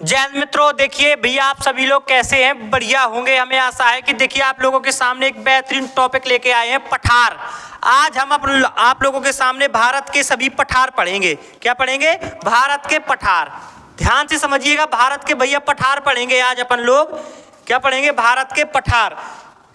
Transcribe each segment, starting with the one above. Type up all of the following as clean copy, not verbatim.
जय हिंद मित्रों। देखिए भैया, आप सभी लोग कैसे हैं? बढ़िया होंगे, हमें आशा है कि देखिए आप लोगों के सामने एक बेहतरीन टॉपिक लेके आए हैं, पठार। आज हम आप लोगों के सामने भारत के सभी पठार पढ़ेंगे। क्या पढ़ेंगे? भारत के पठार। ध्यान से समझिएगा, भारत के भैया पठार पढ़ेंगे आज अपन लोग। क्या पढ़ेंगे? भारत के पठार।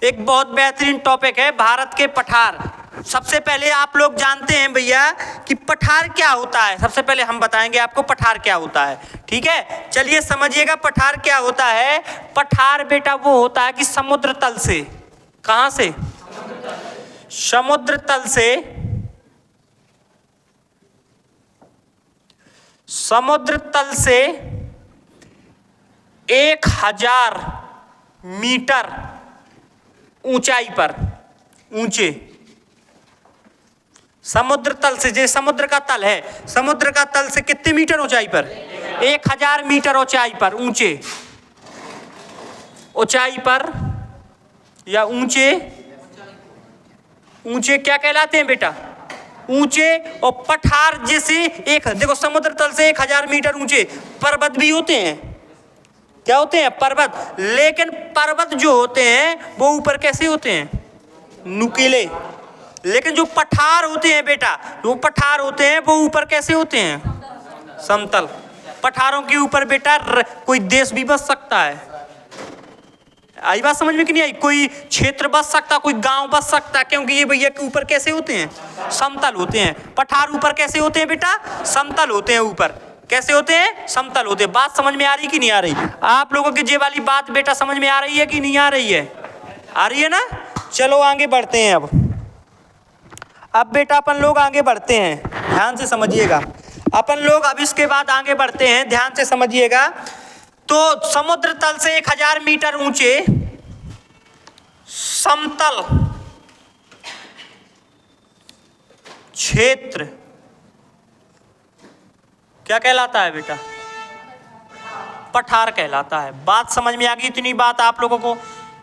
एक बहुत बेहतरीन टॉपिक है भारत के पठार। सबसे पहले आप लोग जानते हैं भैया कि पठार क्या होता है। सबसे पहले हम बताएंगे आपको पठार क्या होता है, ठीक है? चलिए समझिएगा पठार क्या होता है। पठार बेटा वो होता है कि समुद्र तल से, कहां से? समुद्र तल से, समुद्र तल से 1000 मीटर ऊंचाई पर, ऊंचे समुद्र तल से, जो समुद्र का तल है, समुद्र का तल से कितने मीटर ऊंचाई पर? 1000 मीटर ऊंचाई पर, ऊंचे, ऊंचाई पर या ऊंचे, ऊंचे क्या कहलाते हैं बेटा? ऊंचे। और पठार जैसे एक, देखो समुद्र तल से 1000 मीटर ऊंचे पर्वत भी होते हैं। क्या होते हैं? पर्वत। लेकिन पर्वत जो होते हैं वो ऊपर कैसे होते हैं? नुकीले। लेकिन जो पठार होते हैं बेटा, वो पठार होते हैं वो ऊपर कैसे होते हैं? समतल। पठारों के ऊपर बेटा कोई देश भी बस सकता है। आई बात समझ में कि नहीं आई? कोई क्षेत्र बस सकता, कोई गांव बस सकता, क्योंकि ये भैया के ऊपर कैसे होते हैं? समतल होते हैं। पठार ऊपर कैसे होते हैं बेटा? समतल होते हैं। ऊपर कैसे होते हैं? समतल होते हैं। बात समझ में आ रही कि नहीं आ रही? आप लोगों की ये वाली बात बेटा समझ में आ रही है कि नहीं आ रही है? आ रही है ना? चलो आगे बढ़ते हैं। अब बेटा अपन लोग आगे बढ़ते हैं, ध्यान से समझिएगा। अपन लोग अब इसके बाद आगे बढ़ते हैं, ध्यान से समझिएगा। तो समुद्र तल से 1000 मीटर ऊंचे समतल क्षेत्र क्या कहलाता है बेटा? पठार कहलाता है। बात समझ में आ गई? इतनी बात आप लोगों को।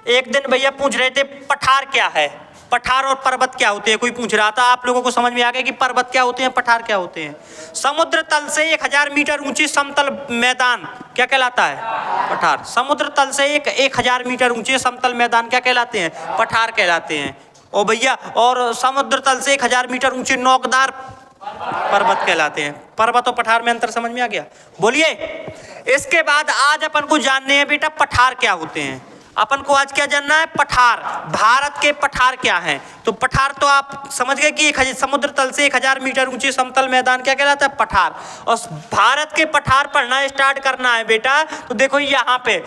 एक दिन भैया पूछ रहे थे पठार क्या है, पठार और पर्वत क्या होते हैं, कोई पूछ रहा था। आप लोगों को समझ में आ गया कि पर्वत क्या होते हैं, पठार क्या होते हैं। समुद्र तल से 1000 मीटर ऊंची समतल मैदान क्या कहलाता है? पठार। समुद्र तल से 1000 मीटर ऊंचे समतल मैदान क्या कहलाते हैं? पठार कहलाते हैं। और भैया, और समुद्र तल से 1000 मीटर ऊंचे नोकदार पर्वत कहलाते हैं। पर्वत और पठार में अंतर समझ में आ गया? बोलिए। इसके बाद आज अपन को जानने हैं बेटा पठार क्या होते हैं। अपन को आज क्या जानना है? पठार। भारत के पठार क्या हैं? तो पठार तो आप समझ गए कि समुद्र तल से 1000 मीटर ऊंचे समतल मैदान क्या कहलाता है? पठार। और भारत के पठार पढ़ना स्टार्ट करना है बेटा, तो देखो यहाँ पे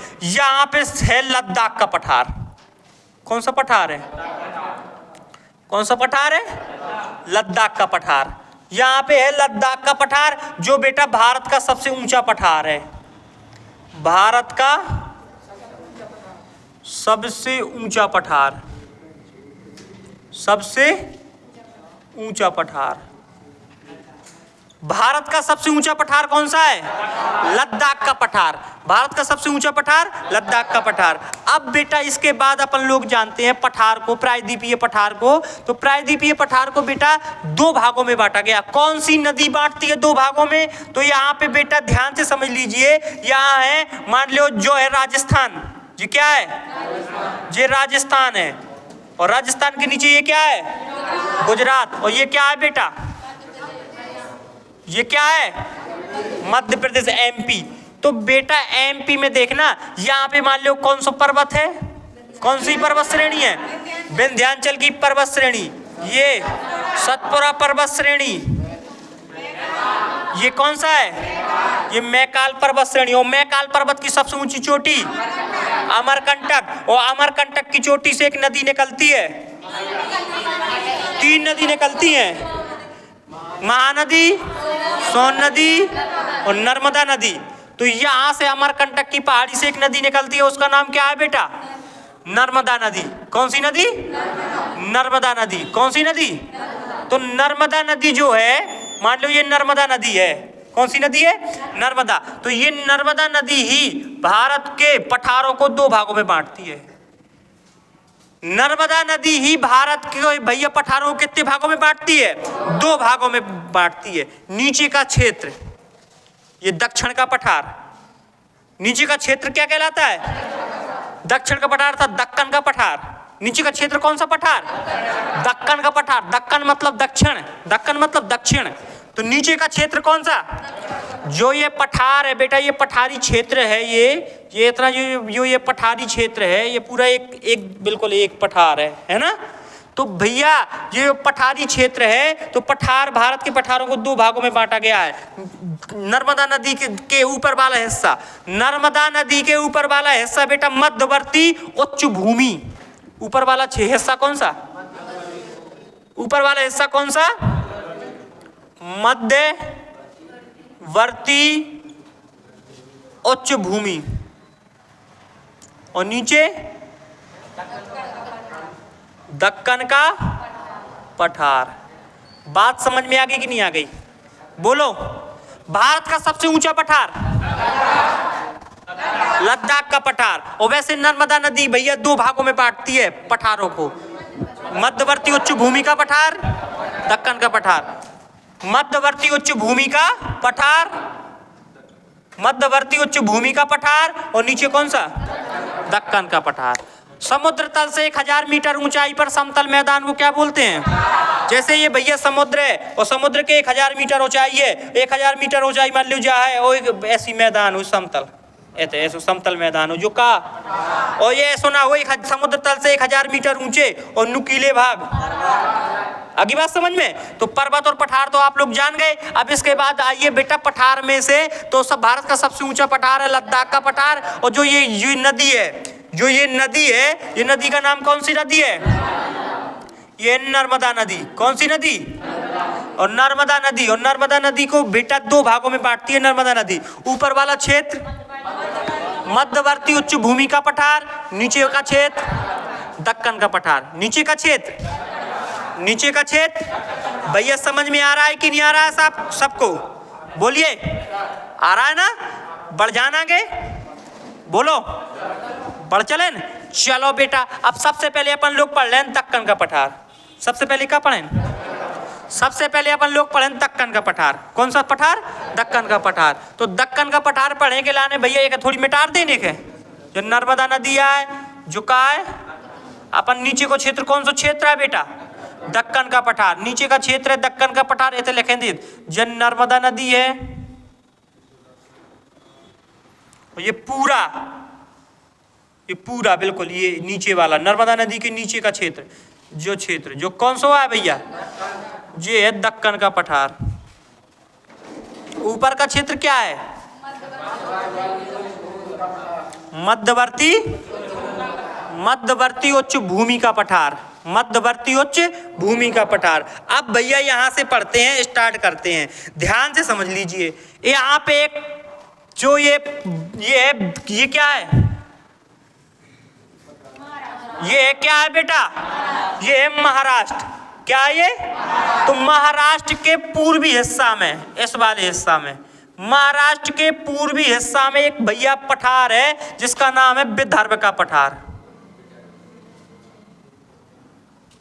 है लद्दाख का पठार। कौन सा पठार है? कौन सा पठार है? लद्दाख का पठार। यहाँ पे है लद्दाख का पठार, जो बेटा भारत का सबसे ऊंचा पठार है। भारत का सबसे ऊंचा पठार, सबसे ऊंचा पठार। भारत का सबसे ऊंचा पठार कौन सा है? लद्दाख का पठार। भारत का सबसे ऊंचा पठार लद्दाख का पठार। अब बेटा इसके बाद अपन लोग जानते हैं पठार को, प्रायद्वीपीय पठार को। तो प्रायद्वीपीय पठार को बेटा 2 भागों में बांटा गया। कौन सी नदी बांटती है 2 भागों में? तो यहाँ पे बेटा ध्यान से समझ लीजिए, यहाँ है, मान लो जो है राजस्थान, ये क्या है? ये राजस्थान है। और राजस्थान के नीचे ये क्या है? गुजरात। और ये क्या है बेटा? ये क्या है? मध्य प्रदेश, एमपी। तो बेटा एमपी में देखना, यहाँ पे मान लो कौन सा पर्वत है? कौन सी पर्वत श्रेणी है? विंध्याचल की पर्वत श्रेणी, ये सतपुरा पर्वत श्रेणी, ये कौन सा है? ये मैकाल पर्वत श्रेणी। और मैकाल पर्वत की सबसे ऊंची चोटी अमरकंटक। और अमरकंटक की चोटी से एक नदी निकलती है, 3 नदी निकलती हैं, महानदी, सोन नदी और नर्मदा नदी। तो यहाँ से अमरकंटक की पहाड़ी से एक नदी निकलती है, उसका नाम क्या है बेटा? नर्मदा नदी। कौन सी नदी? नर्मदा नदी। कौन सी नदी? तो नर्मदा नदी जो है, मान लो ये नर्मदा नदी है। कौन सी नदी है? नर्मदा। तो ये नर्मदा नदी ही भारत के पठारों को 2 भागों में बांटती है। नर्मदा नदी ही भारत के भैया पठारों को कितने भागों में बांटती है? 2 भागों में बांटती है। नीचे का क्षेत्र ये दक्षिण का पठार, नीचे का क्षेत्र क्या कहलाता है? दक्षिण का पठार था दक्कन का पठार। नीचे का क्षेत्र कौन सा पठार? दक्कन का पठार। दक्कन मतलब दक्षिण, दक्कन मतलब दक्षिण। तो नीचे का क्षेत्र कौन सा? जो ये पठार है बेटा, ये पठारी क्षेत्र है। ये इतना जो ये पठारी क्षेत्र है, ये पूरा एक बिल्कुल एक पठार है ना। तो भैया ये पठारी क्षेत्र है, तो पठार, भारत के पठारों को दो भागों में बांटा गया है। नर्मदा नदी के ऊपर वाला हिस्सा, नर्मदा नदी के ऊपर वाला हिस्सा बेटा मध्यवर्ती उच्च भूमि। ऊपर वाला हिस्सा कौन सा? ऊपर वाला हिस्सा कौन सा? मध्यवर्ती उच्च भूमि। और नीचे दक्कन का पठार। बात समझ में आ गई कि नहीं आ गई? बोलो। भारत का सबसे ऊंचा पठार लद्दाख का पठार। और वैसे नर्मदा नदी भैया दो भागों में बांटती है पठारों को, मध्यवर्ती उच्च भूमि का पठार, दक्कन का पठार। मध्यवर्ती उच्च भूमि का पठार, मध्यवर्ती उच्च भूमि का पठार, और नीचे कौन सा? दक्कन का पठार। समुद्र तल से 1000 मीटर ऊंचाई पर समतल मैदान को क्या बोलते हैं? जैसे ये भैया समुद्र है और समुद्र के 1000 मीटर ऊंचाई है, 1000 मीटर ऊंचाई मान लो जा है, और ऐसी मैदान हो समतल, ऐसे समतल मैदान हो जो का, और ये सुना हो समुद्र तल से 1000 मीटर ऊंचे और नुकीले भाग। अगली बात समझ में? तो पर्वत और पठार तो आप लोग जान गए। अब इसके बाद आइए बेटा पठार में से, तो सब भारत का सबसे ऊंचा पठार है लद्दाख का पठार। और जो ये नदी है, जो ये नदी है, ये नदी का नाम कौन सी नदी है? ये नर्मदा नदी। कौन सी नदी? और नर्मदा नदी। और नर्मदा नदी को बेटा दो भागों में बांटती है नर्मदा नदी। ऊपर वाला क्षेत्र मध्यवर्ती उच्च भूमि का पठार, नीचे का क्षेत्र दक्कन का पठार। नीचे का क्षेत्र, नीचे का क्षेत्र भैया समझ में आ रहा है कि नहीं आ रहा है? साहब सबको बोलिए, आ रहा है ना? बढ़ जाना आगे, बोलो, बढ़ चले न? चलो बेटा, अब सबसे पहले अपन लोग पढ़ लें दक्कन का पठार। सबसे पहले क्या पढ़ें? सबसे पहले अपन लोग पढ़ें दक्कन का पठार। कौन सा पठार? दक्कन का पठार। तो दक्कन का पठार पढ़ने के लाने भैया एक थोड़ी मिटार देने के, जो नर्मदा नदी है, जो का है अपन नीचे को क्षेत्र, कौन सा क्षेत्र है बेटा? दक्कन का पठार। नीचे का क्षेत्र है दक्कन का पठार। ऐसे लिखें दी जो नर्मदा नदी है, ये पूरा बिल्कुल ये नीचे वाला नर्मदा नदी के नीचे का क्षेत्र, जो कौन सा है भैया? ये है दक्कन का पठार। ऊपर का क्षेत्र क्या है? मध्यवर्ती उच्च भूमि का पठार, मध्यवर्ती उच्च भूमि का पठार। अब भैया यहां से पढ़ते हैं, स्टार्ट करते हैं, ध्यान से समझ लीजिए। यहाँ पे एक जो ये क्या है? ये क्या है बेटा? ये है महाराष्ट्र। क्या है ये? तो महाराष्ट्र के पूर्वी हिस्सा में, इस वाले हिस्सा में, महाराष्ट्र के पूर्वी हिस्सा में एक भैया पठार है जिसका नाम है विदर्भ का पठार।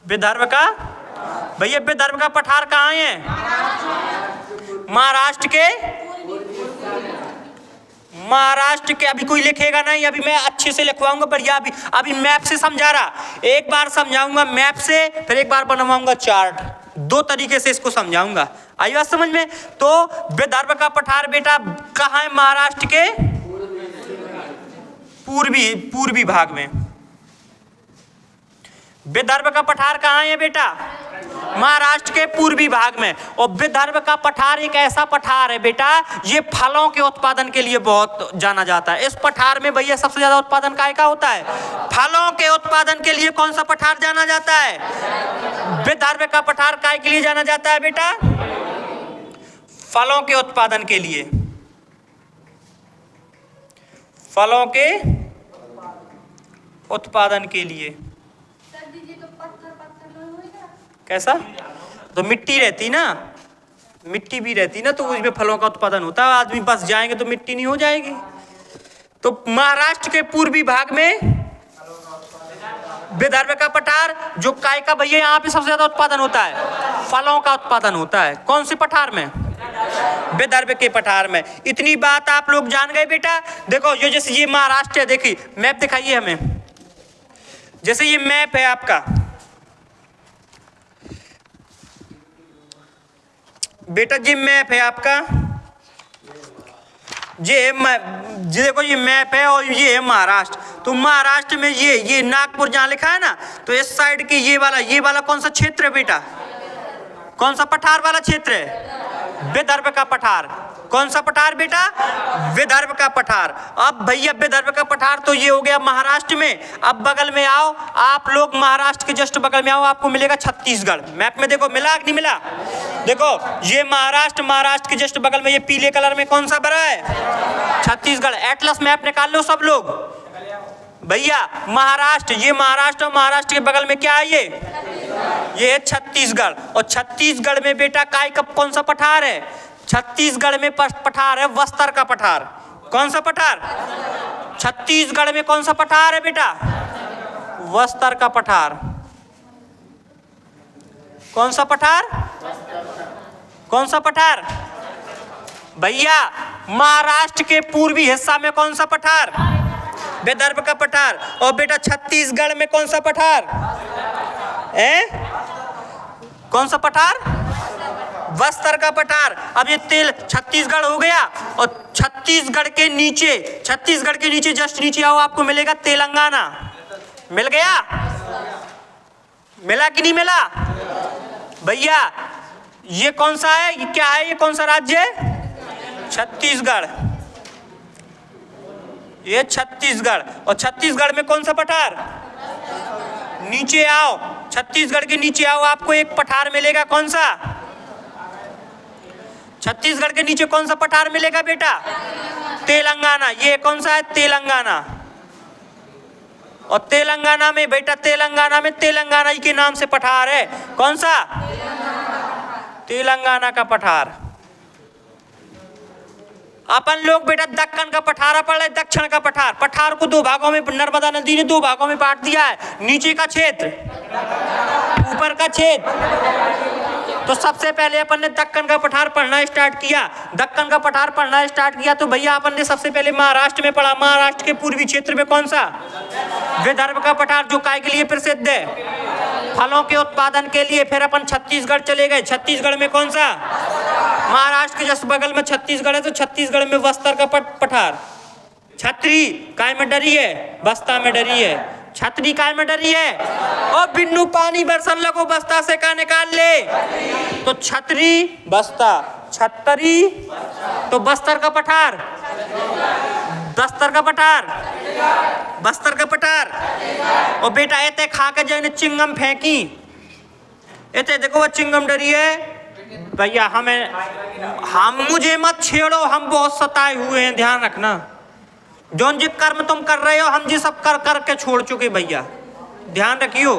विदर्भ का भैया, विदर्भ का पठार कहाँ है? महाराष्ट्र के अभी कोई लिखेगा नहीं, अभी मैं अच्छे से लिखवाऊंगा बढ़िया। अभी मैप से समझा रहा, एक बार समझाऊंगा मैप से, फिर एक बार बनवाऊंगा चार्ट। दो तरीके से इसको समझाऊंगा। आई बात समझ में? तो विदर्भ का पठार बेटा कहाँ है? महाराष्ट्र के पूर्वी भाग में। विदर्भ का पठार कहाँ है बेटा? महाराष्ट्र के पूर्वी भाग में। और विदर्भ का पठार एक ऐसा पठार है बेटा, ये फलों के उत्पादन के लिए बहुत जाना जाता है। इस पठार में भैया सबसे ज्यादा उत्पादन काय का होता है? फलों के उत्पादन के लिए कौन सा पठार जाना जाता है? विदर्भ का पठार काय के लिए जाना जाता है बेटा? फलों के उत्पादन के लिए। फलों के उत्पादन के लिए कैसा? तो मिट्टी रहती ना, मिट्टी भी रहती ना, तो उसमें फलों का उत्पादन होता है। आदमी बस जाएंगे तो मिट्टी नहीं हो जाएगी। तो महाराष्ट्र के पूर्वी भाग में विदर्भ का पठार, जो काय का भैया यहाँ पे सबसे ज्यादा उत्पादन होता है? फलों का उत्पादन होता है। कौन से पठार में? विदर्भ के पठार में। इतनी बात आप लोग जान गए बेटा। देखो ये जैसे ये महाराष्ट्र है, देखिए मैप दिखाइए हमें। जैसे ये मैप है आपका, बेटा जी मैप है आपका, ये देखो ये मैप है और ये है महाराष्ट्र। तो महाराष्ट्र में ये नागपुर जहाँ लिखा है ना, तो इस साइड के ये वाला कौन सा क्षेत्र है बेटा? कौन सा पठार वाला क्षेत्र है? विदर्भ का पठार। कौन सा पठार बेटा? विदर्भ का पठार। अब भैया विदर्भ का पठार तो ये हो गया महाराष्ट्र में। अब बगल में आओ आप लोग, महाराष्ट्र के जस्ट बगल में आओ, आपको मिलेगा छत्तीसगढ़। मैप में देखो मिला कि नहीं मिला? देखो ये महाराष्ट्र के जस्ट बगल में ये पीले कलर में कौन सा भरा है? छत्तीसगढ़। एटलस मैप निकाल लो सब लोग भैया। महाराष्ट्र, ये महाराष्ट्र और महाराष्ट्र के बगल में क्या है? ये है छत्तीसगढ़। और छत्तीसगढ़ में बेटा काय का कौन सा पठार है? छत्तीसगढ़ में पठार है बस्तर का पठार। कौन सा पठार? छत्तीसगढ़ में कौन सा पठार है बेटा? बस्तर का पठार। कौन सा पठार? कौन सा पठार भैया? महाराष्ट्र के पूर्वी हिस्सा में कौन सा पठार? विदर्भ का पठार। और बेटा छत्तीसगढ़ में कौन सा पठार है? कौन सा पठार? बस्तर का पठार। अब ये छत्तीसगढ़ हो गया। और छत्तीसगढ़ के नीचे जस्ट नीचे आओ, आपको मिलेगा तेलंगाना। मिल गया? मिला कि नहीं मिला भैया? ये कौन सा है? ये क्या है? ये कौन सा राज्य है? छत्तीसगढ़। ये छत्तीसगढ़। और छत्तीसगढ़ में कौन सा पठार? नीचे आओ, छत्तीसगढ़ के नीचे आओ, आपको एक पठार मिलेगा। कौन सा? छत्तीसगढ़ के नीचे कौन सा पठार मिलेगा बेटा? तेलंगाना। ये कौन सा है? तेलंगाना। और तेलंगाना में बेटा, तेलंगाना के नाम से पठार है। कौन सा? तेलंगाना का पठार। अपन लोग बेटा दक्कन का पठार पढ़ रहे, दक्षिण का पठार। पठार को दो भागों में, नर्मदा नदी ने दो भागों में बांट दिया है। नीचे का क्षेत्र, ऊपर का क्षेत्र। तो सबसे पहले अपन ने दक्कन का पठार पढ़ना स्टार्ट किया। दक्कन का पठार पढ़ना स्टार्ट किया तो भैया अपन ने सबसे पहले महाराष्ट्र में पढ़ा। महाराष्ट्र के पूर्वी क्षेत्र में कौन सा? विदर्भ का पठार, जो काय के लिए प्रसिद्ध है? फलों के उत्पादन के लिए। फिर अपन छत्तीसगढ़ चले गए। छत्तीसगढ़ में कौन सा? महाराष्ट्र के जस्ट बगल में छत्तीसगढ़ है, तो छत्तीसगढ़ में बस्तर का पठार। छतरी काय में डरी है? बस्ता में डरी है। छतरी काय में डरी है? और बिन्नू पानी बरसन लगो, बस्ता से का निकाल ले। तो छतरी बस्ता, छतरी तो बस्तर का पठार, बस्तर का पठार, बस्तर का पठार। और बेटा एते खा के जो चिंगम फेंकी, एते देखो वो चिंगम डरी है भैया। हम मुझे मत छेड़ो, हम बहुत सताए हुए हैं, ध्यान रखना। जोन जी कर्म तुम कर रहे हो, हम जी सब कर करके छोड़ चुके भैया, ध्यान रखियो।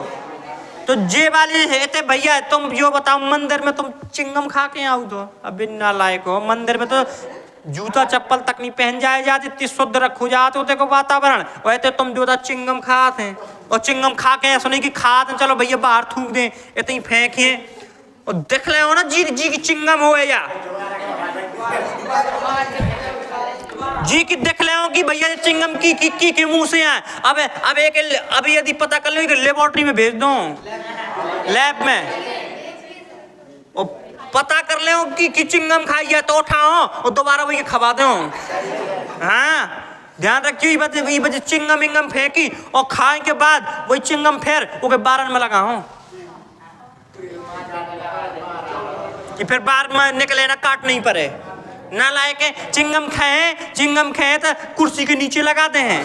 तो जे वाले है भैया, तुम यो बताओ मंदिर में तुम चिंगम खा के आओ तो अभी नालायक हो। मंदिर में तो जूता चप्पल तक नहीं पहन जाए जाते, इतनी शुद्ध रखो जाते होते को वातावरण। वैसे तुम जो चिंगम खाते हैं, और चिंगम खा के सुने की खाते, चलो भैया बाहर थूक दें, इतनी फेंके। और देख ले हो ना जी की चिंगम हो या जी की देख ले हो कि भैया चिंगम की मुंह से आए। अब यदि पता कर लो कि लेबोरेटरी में भेज दो, लैब में, और पता कर ले हो कि चिंगम खाई है तो उठाओ और दोबारा वही खवा दो। हाँ ध्यान रखियो। ये बजे चिंगम विंगम फेंकी और खाए के बाद वही चिंगम फिर ओके बारन में लगाओ कि फिर बार में निकले ना, काट नहीं पड़े। ना लाए के चिंगम खाए तो कुर्सी के नीचे लगाते हैं।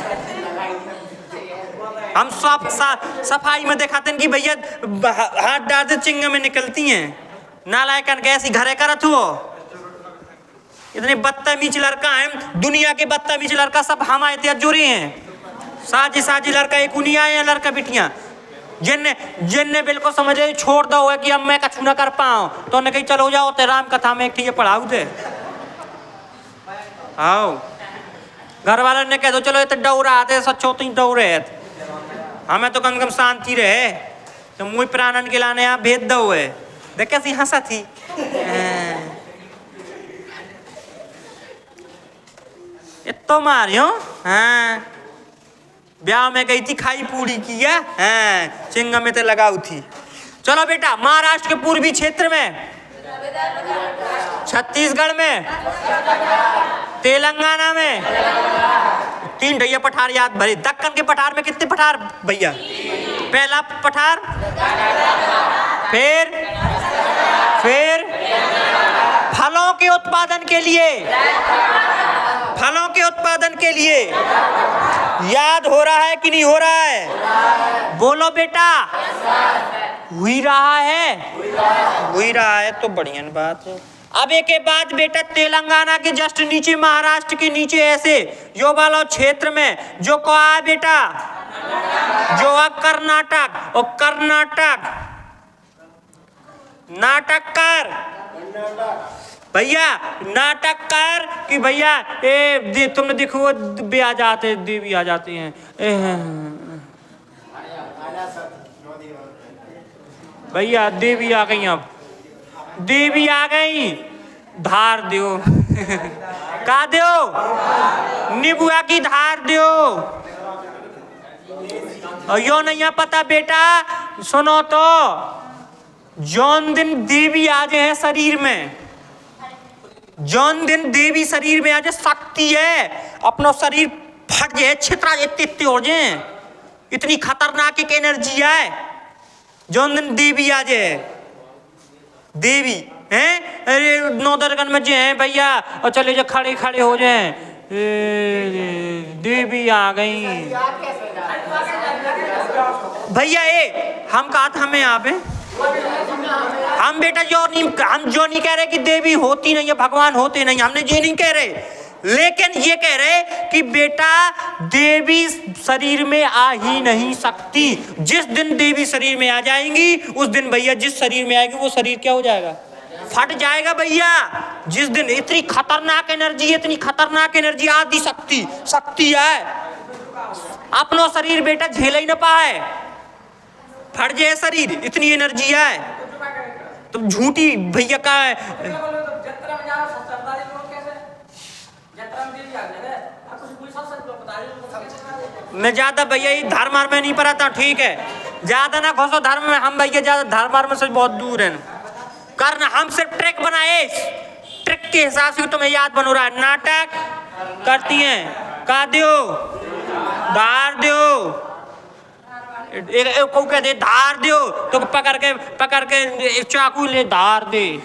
हम सब सफाई में दिखाते हैं कि भैया हाथ डाल दे चिंगम में निकलती हैं। ना लाए कर कैसी घरे करत हो। इतने बदतमीज लड़का है, दुनिया के बदतमीज लड़का सब हमारे जोड़े हैं। साजी लड़का एक उनिया है, लड़का बिटिया जिनने बिल्कुल समझे छोड़ दो है कि अब मैं कछु ना कर पाऊँ, तो उन्हें कहीं चलो जाओ ते राम कथा में एक ठीक पढ़ाऊ दे। आओ घर वालों ने कह दो चलो ये तो डौरा आते सच्चो तो डौरे है, हमें तो कम से कम शांति रहे। तो मुँह प्राणन के लाने आप भेज दो है। देख कैसी हंसा थी। इतो मारियो। हाँ, ब्याह में गई थी, खाई पूरी किया। हाँ, चिंगम में तो लगाऊ थी। चलो बेटा, महाराष्ट्र के पूर्वी क्षेत्र में, छत्तीसगढ़ में, तेलंगाना में 3 भैया पठार याद भरे। दक्कन के पठार में कितने पठार भैया? पहला पठार, फिर फलों के उत्पादन के लिए, फलों के उत्पादन के लिए। याद हो रहा है कि नहीं हो रहा है? बोलो बेटा। हुई रहा है, हुई रहा है तो बढ़िया बात है। अब एक के बाद बेटा, तेलंगाना के जस्ट नीचे, महाराष्ट्र के नीचे ऐसे यो वाला क्षेत्र में जो कहा है बेटा, जो अब कर्नाटक, और कर्नाटक नाटककार भैया, नाटककार कि भैया तुमने देखो वो भी आ जाते, देवी आ जाती हैं। भैया देवी आ गई, अब देवी आ गई। धार दियो का दियो? निबुआ की धार दियो। और यो नहीं पता बेटा, सुनो तो, जौन दिन देवी आ जाए शरीर में, जौन दिन देवी शरीर में आ जाए, शक्ति है, अपना शरीर फट जाए, छितरा इतने हो जाए, इतनी खतरनाक एक एनर्जी है जौन दिन देवी आ जाए। देवी हैं, अरे 9 दर्गन में जो हैं भैया, और चले जो खड़े खड़े हो जाए, देवी आ गई भैया। हम कहा था हमें यहाँ पे, हम बेटा हम जो नहीं कह रहे कि देवी होती नहीं है, भगवान होते नहीं, हमने ये नहीं कह रहे, लेकिन ये कह रहे कि बेटा देवी शरीर में आ ही नहीं सकती। जिस दिन देवी शरीर में आ जाएंगी, उस दिन भैया जिस शरीर में आएगी वो शरीर क्या हो जाएगा? फट जाएगा भैया। जिस दिन इतनी खतरनाक एनर्जी, इतनी खतरनाक एनर्जी, आदि शक्ति है, अपनो शरीर बेटा झेल ही ना पाए, फट जाए शरीर, इतनी एनर्जी है। तो झूठी भैया का मैं ज्यादा भैया ये धर्म में नहीं पढ़ाता, ठीक है, ज्यादा ना घुसो धर्म में। हम भैया ज्यादा धर्म से बहुत दूर है। करना हम सिर्फ ट्रिक बनाए, ट्रिक के हिसाब से तुम्हें याद बन रहा है। नाटक करती हैं, का दियो, धार दियो, को कह दे धार दियो, तो पकड़ के चाकू ले धार दे।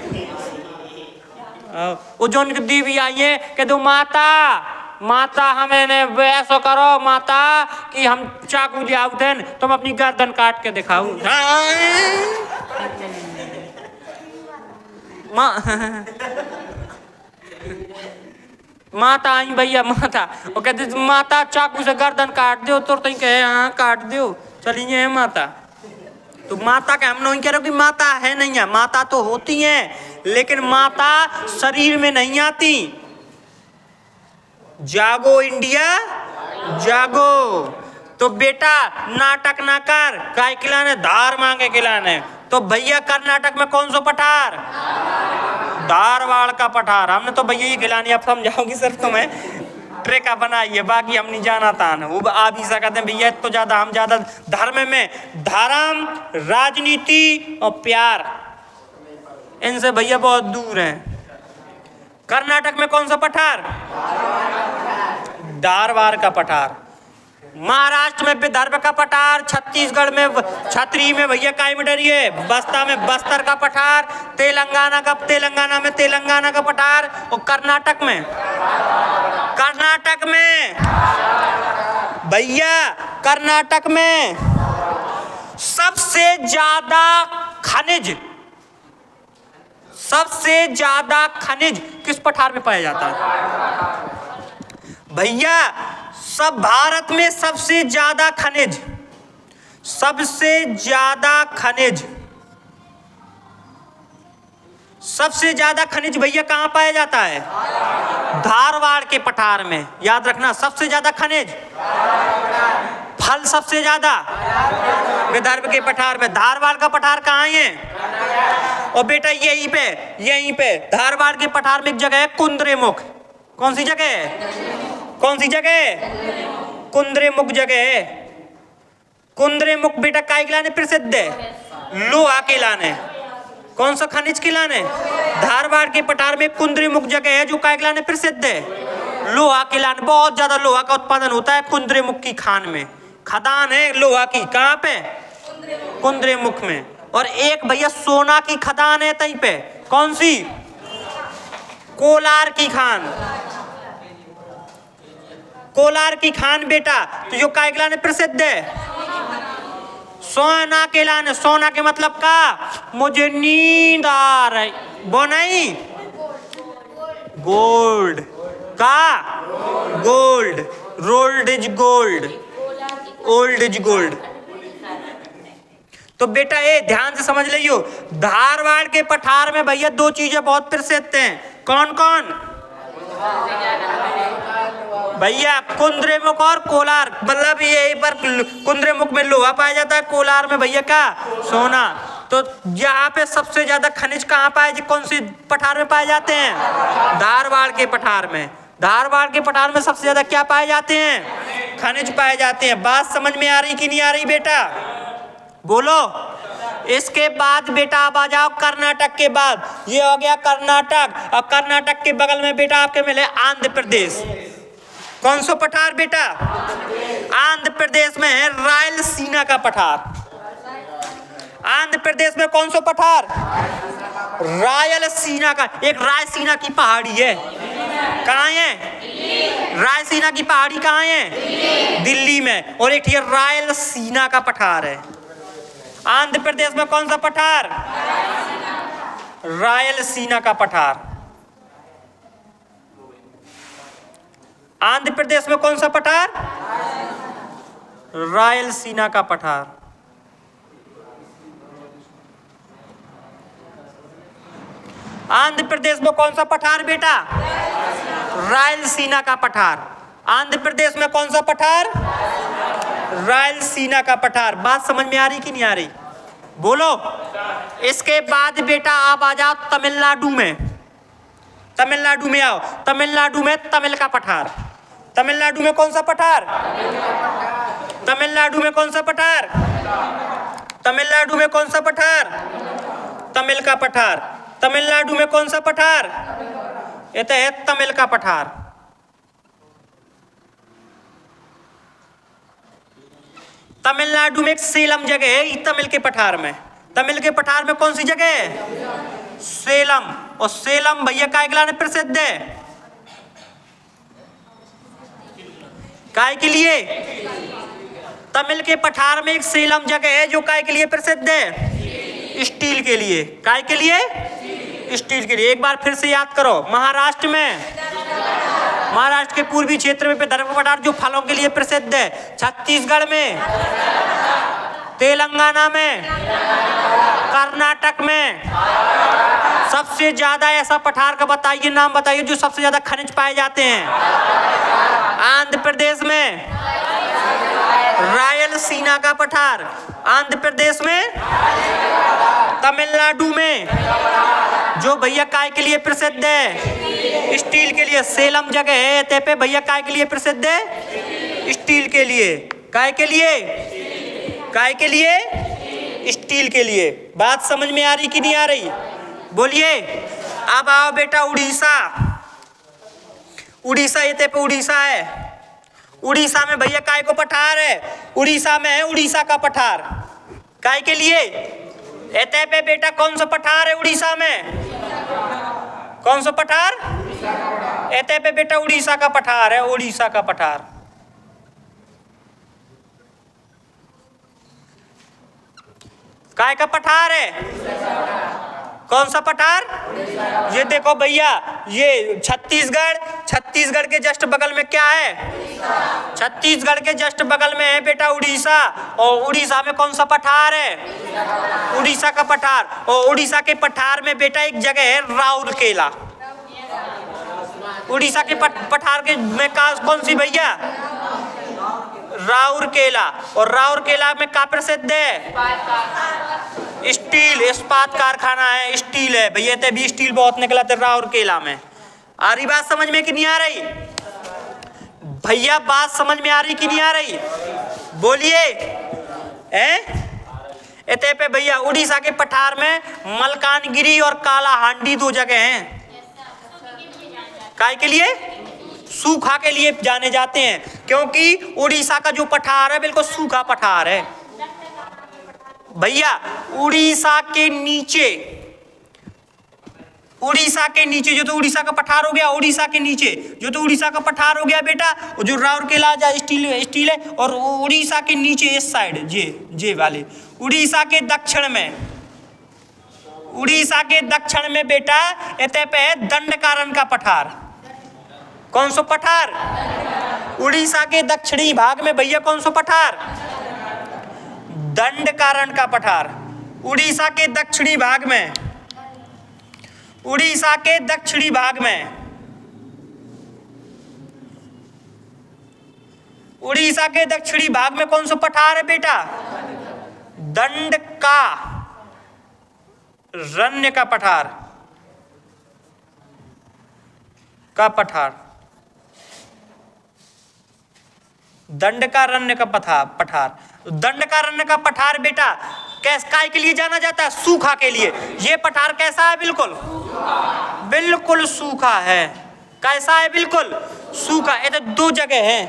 वो जो देवी आई है, कह दो माता हमें ने ऐसा करो माता कि हम चाकू ले आउते, तुम अपनी गर्दन काट के दिखाओ। माता आई भैया, माता वो कहते माता चाकू से गर्दन काट दो, तो कहे हाँ काट दो, चलिए है माता। तो माता का हम नहीं कह रहे कि माता है नहीं है, माता तो होती हैं, लेकिन माता शरीर में नहीं आती। जागो इंडिया जागो। तो बेटा नाटक ना कर, काय खिलाने, धार मांगे खिलाने। तो भैया कर्नाटक में कौन सा पठार? धारवाड़ का पठार। हमने तो भैया ही खिलानी, अब समझाओगी सिर्फ तुम्हें, ट्रिक बनाइए, बाकी हम नहीं जाना था ना, वो आ भी सकते हैं भैया। तो ज्यादा हम ज्यादा धर्म में, धर्म, राजनीति और प्यार, इनसे भैया बहुत दूर हैं। कर्नाटक में कौन सा पठार? धारवाड़ का पठार। महाराष्ट्र में विदर्भ का पठार, छत्तीसगढ़ में छतरी में भैया काय में डरिए, बस्ता में बस्तर का पठार, तेलंगाना में तेलंगाना का पठार, और कर्नाटक में भैया कर्नाटक में सबसे ज्यादा खनिज किस पठार में पाया जाता है भैया? सब भारत में सबसे ज्यादा खनिज भैया कहाँ पाया जाता है? धारवाड़ के पठार में। याद रखना, सबसे ज्यादा खनिज, फल सबसे ज्यादा विदर्भ के पठार में। धारवाड़ का पठार कहाँ है? और बेटा यहीं पे धारवाड़ के पठार में एक जगह है कुंद्रेमुख। कौन सी जगह है? कौन सी जगह? कुंद्रेमुख जगह है। कुंद्रेमुख बेटा काय के लाने प्रसिद्ध है? लोहा के लाने। कौन सा खनिज के लाने? धारवाड़ के पठार में कुंद्रेमुख जगह है जो काय के लाने प्रसिद्ध है? लोहा के लाने। बहुत ज्यादा लोहा का उत्पादन होता है कुंद्रेमुख की खान में। खदान है लोहा की, कहाँ पे? कुंद्रेमुख में। और एक भैया सोना की खदान है तहीं पे। कौन सी? कोलार की खान। कोलार की खान बेटा तो जो काय के लाने प्रसिद्ध है? सोना के लाने। सोना के मतलब का? मुझे नींद आ रही। वो नहीं, गोल्ड का? Gold. Rolled is gold, old is gold. तो बेटा ये ध्यान से समझ लियो, धारवाड़ के पठार में भैया दो चीजें बहुत प्रसिद्ध हैं। कौन कौन भैया? कुंद्रेमुख और कोलार। मतलब ये पर कुंद्रेमुख में लोहा पाया जाता है, कोलार में भैया का? सोना। तो यहाँ पे सबसे ज्यादा खनिज कहाँ पाए? कौन सी पठार में पाए जाते हैं? धारवाड़ के पठार में। धारवाड़ के पठार में सबसे ज्यादा क्या पाए जाते हैं? खनिज पाए जाते हैं। बात समझ में आ रही कि नहीं आ रही बेटा? बोलो। इसके बाद बेटा आप आ जाओ कर्नाटक के बाद। ये हो गया कर्नाटक। और कर्नाटक के बगल में बेटा आपके मिले आंध्र प्रदेश। कौन सा पठार बेटा? आंध्र प्रदेश में है रायलसीना का पठार। आंध्र प्रदेश में कौन सा पठार? रायलसीना का। एक रायसीना की पहाड़ी है, कहाँ है? रायसीना की पहाड़ी कहाँ है? दिल्ली में। और एक ये रायलसीना का पठार है। आंध्र प्रदेश में कौन सा पठार? रायलसीना का पठार। आंध्र प्रदेश में कौन सा पठार? रायलसीना का पठार। आंध्र प्रदेश में कौन सा पठार बेटा? रायलसीना का पठार। आंध्र प्रदेश में कौन सा पठार? रायलसीना का पठार। बात समझ में आ रही कि नहीं आ रही? बोलो। इसके बाद बेटा आप आ जाओ तमिलनाडु में। तमिलनाडु में आओ। तमिलनाडु में तमिल का पठार। तमिलनाडु में कौन सा पठार? तमिलनाडु में कौन सा पठार? तमिलनाडु में कौन सा पठार? तमिल का पठार। तमिलनाडु में कौन सा पठार? ये तो है तमिल का पठार। तमिलनाडु में एक सेलम जगह है तमिल के पठार में। तमिल के पठार में कौन सी जगह है? सेलम। और सेलम भैया काय के लिए प्रसिद्ध है? काय के लिए? तमिल के पठार में एक सेलम जगह है जो काय के लिए प्रसिद्ध है? स्टील के लिए। काय के लिए? स्टील के लिए। एक बार फिर से याद करो। महाराष्ट्र में, महाराष्ट्र के पूर्वी क्षेत्र में धर्म पठार जो फलों के लिए प्रसिद्ध है। छत्तीसगढ़ में, तेलंगाना में, कर्नाटक में। सबसे ज्यादा ऐसा पठार का बताइए, नाम बताइए जो सबसे ज्यादा खनिज पाए जाते हैं। आंध्र प्रदेश में रायलसीना का पठार। आंध्र प्रदेश में, तमिलनाडु में जो भैया काय के लिए प्रसिद्ध है? स्टील के लिए। सेलम जगह है ते पे भैया काय के लिए प्रसिद्ध है? स्टील के लिए। काय के लिए? काय के लिए? स्टील के लिए। बात समझ में आ रही कि नहीं आ रही? बोलिए। अब आओ बेटा उड़ीसा। उड़ीसा ये ते पे उड़ीसा है। उड़ीसा में भैया काय को पठार है? उड़ीसा में है उड़ीसा का पठार। काय के लिए? एते पे बेटा कौन सा पठार है उड़ीसा में? कौन सा पठार? एते पे बेटा उड़ीसा का पठार है। उड़ीसा का पठार। काय का पठार है? कौन सा पठार? ये देखो भैया, ये छत्तीसगढ़। छत्तीसगढ़ के जस्ट बगल में क्या है? छत्तीसगढ़ के जस्ट बगल में है बेटा उड़ीसा। और उड़ीसा में कौन सा पठार है? उड़ीसा का पठार। और उड़ीसा के पठार में बेटा एक जगह है राउरकेला। उड़ीसा के पठार के में कौन सी भैया? राउरकेला। और राउरकेला में क्या प्रसिद्ध है? स्टील, इस्पात कारखाना है, स्टील है भैया। ते भी स्टील बहुत निकला था राउरकेला में। आ रही बात समझ में कि नहीं आ रही? भैया बात समझ में आ रही कि नहीं आ रही? बोलिए। इतने पे भैया उड़ीसा के पठार में मलकानगिरी और कालाहांडी दो जगह हैं। काय के लिए? सूखा के लिए जाने जाते हैं, क्योंकि उड़ीसा का जो पठार है बिल्कुल सूखा पठार है भैया। उड़ीसा के नीचे जो तो उड़ीसा का पठार हो गया, उड़ीसा के नीचे जो तो उड़ीसा का पठार हो गया बेटा, जो राउरकेला जा स्टील है, और उड़ीसा के नीचे इस साइड जे वाले उड़ीसा के दक्षिण में बेटा इतने पे है दंडकारण्य का पठार। कौन सा पठार? उड़ीसा के दक्षिणी भाग में भैया कौन सा पठार? दंडकारण्य का पठार। उड़ीसा के दक्षिणी भाग में कौन सा पठार है बेटा? दंडकारण्य का पठार दंडकारण्य का पठार बेटा काय के लिए जाना जाता है? सूखा के लिए। ये पठार कैसा है? बिल्कुल सूखा है। कैसा है? बिल्कुल सूखा। ये तो दो जगह है,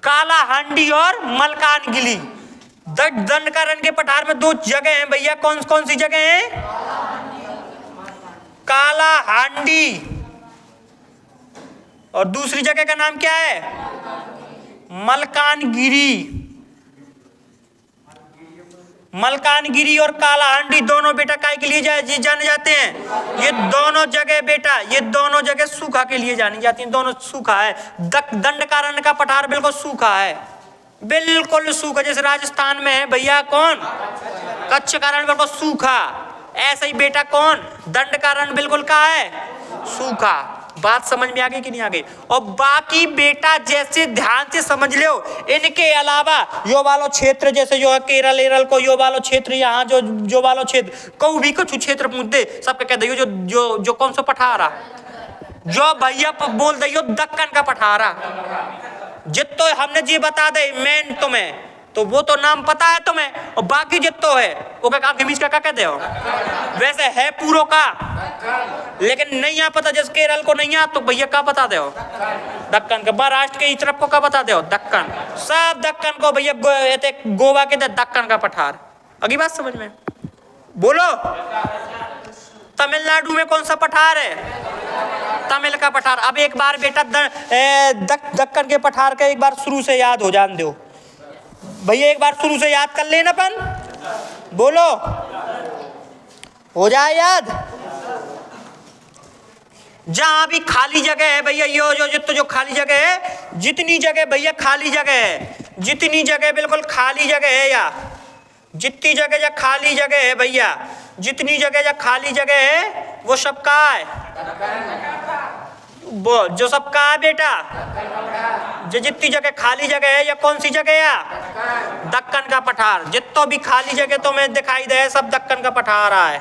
कालाहांडी और मलकानगिरी। दंडकारण्य के पठार में दो जगह हैं भैया। कौन सी जगह है? कालाहांडी, और दूसरी जगह का नाम क्या है? मलकानगिरी और कालाहांडी दोनों बेटा काय के लिए जाने जाते हैं? ये दोनों जगह सूखा के लिए जानी जाती हैं। दोनों सूखा है। दंडकारण्य का पठार बिल्कुल सूखा है, बिल्कुल सूखा। जैसे राजस्थान में है भैया कौन? कच्छ का रण बिल्कुल सूखा। ऐसा ही बेटा कौन? दंडकारण्य बिल्कुल का है? सूखा। बात समझ में आ गई कि नहीं आ गई? और बाकी बेटा जैसे ध्यान से समझ लो, इनके अलावा यो वालो क्षेत्र जैसे जो है केरल को यो वालो क्षेत्र, यहाँ जो वालो क्षेत्र को भी कुछ क्षेत्र मुद्दे सबके कह दियो जो कौन सा पठारा जो भैया बोल दियो दक्कन का पठारा। जितो हमने जी बता दे मेन तुम्हें, तो वो तो नाम पता है तुम्हें, और बाकी जितो है वो क्या कहते हो? वैसे है पूरों का, लेकिन नहीं आ पता। जैसे केरल को नहीं आ तो भैया क्या बता दे हो? दक्कन का। महाराष्ट्र के तरफ को क्या बता दे हो? दक्कन। सब दक्कन को भैया गोवा के दक्कन का पठार। अगली बात समझ में? बोलो। तमिलनाडु में कौन सा पठार है? तमिल का पठार। अब एक बार बेटा दक्कन के पठार का एक बार शुरू से याद हो जान दो भैया, एक बार शुरू से याद कर लेना अपन। बोलो, हो जाए याद। जहां भी खाली जगह है भैया, जो खाली जगह है, जितनी जगह भैया खाली जगह है, जितनी जगह बिल्कुल खाली जगह है, या जितनी जगह खाली जगह है भैया, जितनी जगह खाली जगह है वो सबका है। जो सबका है बेटा, जो जितनी जगह खाली जगह है, या कौन सी जगह है? दक्कन का पठार। जितो भी खाली जगह तुम्हें दिखाई दे सब दक्कन का पठार है,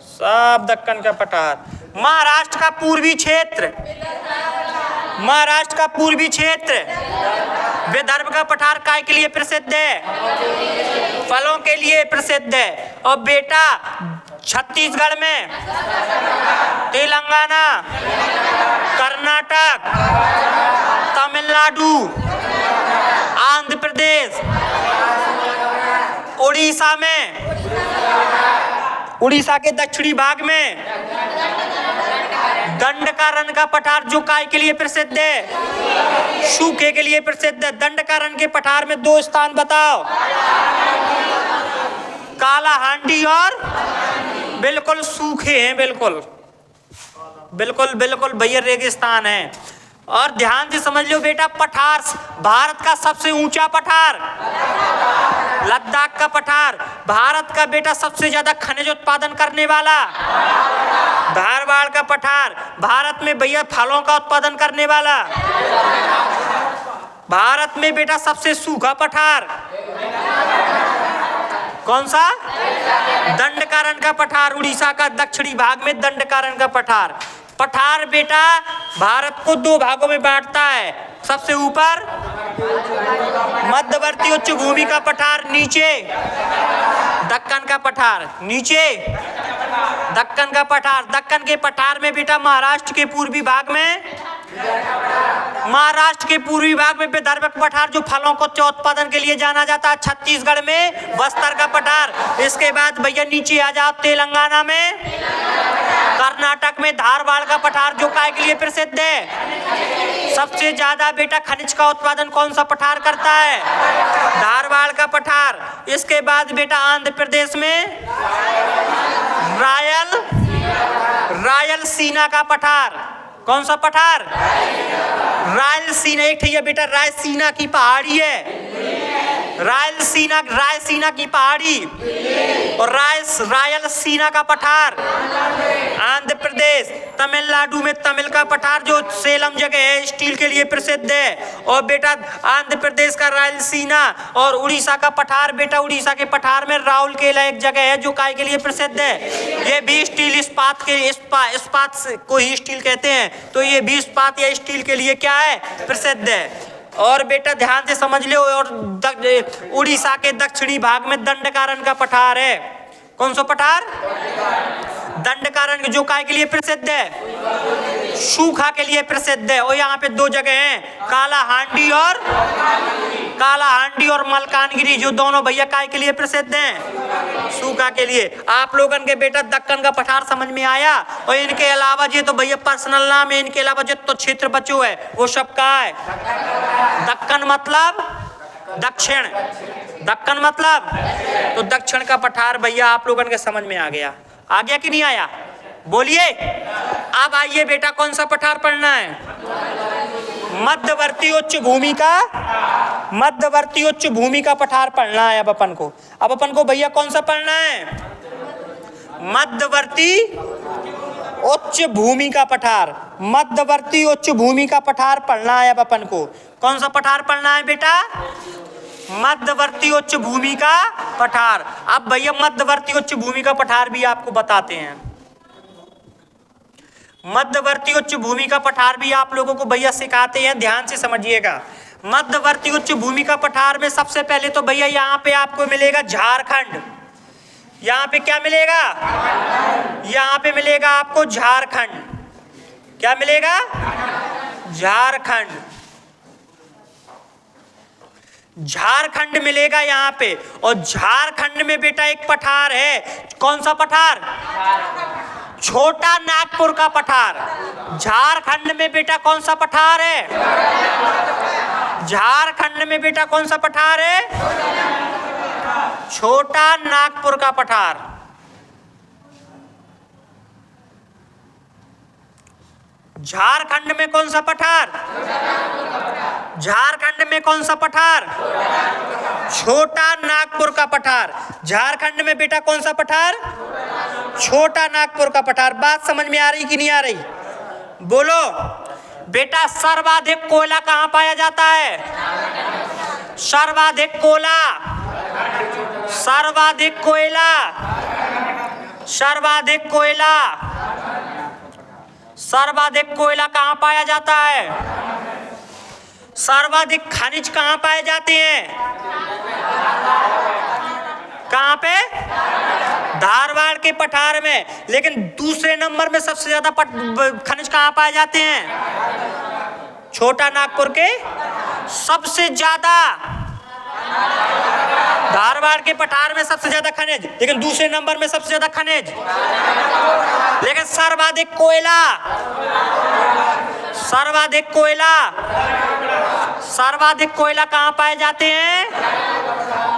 सब दक्कन का पठार। महाराष्ट्र का पूर्वी क्षेत्र विदर्भ का पठार काय के लिए प्रसिद्ध है? फलों के लिए प्रसिद्ध है। और बेटा छत्तीसगढ़ में, तेलंगाना, कर्नाटक, तमिलनाडु, आंध्र प्रदेश, उड़ीसा में, उड़ीसा के दक्षिणी भाग में दंडकारण्य का पठार जो काय के लिए प्रसिद्ध है? सूखे के लिए प्रसिद्ध है। दंडकारण्य के पठार में दो स्थान बताओ। कालाहांडी और बिल्कुल सूखे हैं, बिल्कुल भैया रेगिस्तान है। और ध्यान से समझ लो बेटा, पठार भारत का सबसे ऊंचा पठार लद्दाख का पठार। भारत का बेटा सबसे ज्यादा खनिज उत्पादन करने वाला धारवाड़ का पठार। भारत में भैया फलों का उत्पादन करने वाला। भारत में बेटा सबसे सूखा पठार कौन सा? दंडकारण्य का पठार। उड़ीसा का दक्षिणी भाग में दंडकारण्य का पठार। पठार बेटा भारत को दो भागों में बांटता है। सबसे ऊपर मध्यवर्ती उच्च भूमि का पठार, नीचे दक्कन का पठार, नीचे दक्कन का पठार। दक्कन के पठार में बेटा महाराष्ट्र के पूर्वी भाग में विदर्भ का पठार जो फलों को उत्पादन के लिए जाना जाता है। छत्तीसगढ़ में बस्तर का पठार। इसके बाद भैया नीचे आ जाओ, तेलंगाना में, कर्नाटक में धारवाड़ का पठार जो काय के लिए प्रसिद्ध है। सबसे ज्यादा बेटा खनिज का उत्पादन कौन सा पठार करता है? धारवाड़ का पठार। इसके बाद बेटा आंध्र प्रदेश में रायलसीना का पठार। कौन सा पठार? रायलसीना। एक ठैया बेटा रायसीना की पहाड़ी है, रायलसीना की पहाड़ी, और रायलसीना का पठार आंध्र प्रदेश। तमिलनाडु में तमिल का पठार जो सेलम जगह है, स्टील के लिए प्रसिद्ध है। और बेटा आंध्र प्रदेश का रायलसीना। और उड़ीसा का पठार, बेटा उड़ीसा के पठार में राउरकेला एक जगह है जो काय के लिए प्रसिद्ध है। ये भी स्टील, इस्पात को ही स्टील कहते हैं, तो ये भी इस्पात या स्टील के लिए क्या है? प्रसिद्ध है। और बेटा ध्यान से समझ लो, और उड़ीसा के दक्षिणी भाग में दंडकारण्य का पठार है। कौन सा पठार? दंडकारण्य, जो काय के लिए प्रसिद्ध है? सूखा के लिए प्रसिद्ध है। और यहाँ पे दो जगह हैं, कालाहांडी और मलकानगिरी, जो दोनों भैया काय के लिए प्रसिद्ध हैं? सूखा के लिए। आप लोगन के बेटा दक्कन का पठार समझ में आया। और इनके अलावा ये तो भैया पर्सनल नाम है, इनके अलावा जो तो क्षेत्र बचो है वो सब का है? दक्कन मतलब दक्षिण, दक्कन मतलब तो दक्षिण का पठार भैया आप लोगन के समझ में आ गया कि नहीं आया? बोलिए। अब आइए बेटा कौन सा पठार पढ़ना है? मध्यवर्ती उच्च भूमि का पठार पढ़ना है अब अपन को भैया कौन सा पढ़ना है? मध्यवर्ती उच्च भूमि का पठार। मध्यवर्ती उच्च भूमि का पठार पढ़ना है अब अपन को। कौन सा पठार पढ़ना है बेटा? मध्यवर्ती उच्च भूमि का पठार। अब भैया मध्यवर्ती उच्च भूमि का पठार भी आपको बताते हैं। मध्यवर्ती उच्च भूमि का पठार भी आप लोगों को भैया सिखाते हैं, ध्यान से समझिएगा। मध्यवर्ती उच्च भूमि का पठार में सबसे पहले तो भैया यहाँ पे आपको मिलेगा झारखंड। यहाँ पे क्या मिलेगा? यहाँ पे मिलेगा आपको झारखंड। क्या मिलेगा? झारखंड। झारखंड मिलेगा यहाँ पे। और झारखंड में बेटा एक पठार है। कौन सा पठार? छोटा नागपुर का पठार। झारखंड में बेटा कौन सा पठार है? झारखंड में बेटा कौन सा पठार है? छोटा नागपुर का पठार। झारखंड में कौन सा पठार? झारखंड में कौन सा पठार? छोटा नागपुर का पठार। झारखंड में बेटा कौन सा पठार? छोटा नागपुर का पठार। बात समझ में आ रही कि नहीं आ रही? बोलो बेटा। सर्वाधिक कोयला कहां पाया जाता है? सर्वाधिक कोयला, सर्वाधिक कोयला, सर्वाधिक कोयला, सर्वाधिक कोयला कहां पाया जाता है? सर्वाधिक खनिज कहां पाए जाते हैं? कहां पे? धारवाड़ के पठार में। लेकिन दूसरे नंबर में सबसे ज्यादा खनिज कहां पाए जाते हैं? छोटा नागपुर के सबसे ज्यादा। धारवाड़ के पठार में सबसे ज्यादा खनिज, लेकिन दूसरे नंबर में सबसे ज्यादा खनिज, लेकिन सर्वाधिक कोयला, सर्वाधिक कोयला, सर्वाधिक कोयला कहां पाए जाते हैं?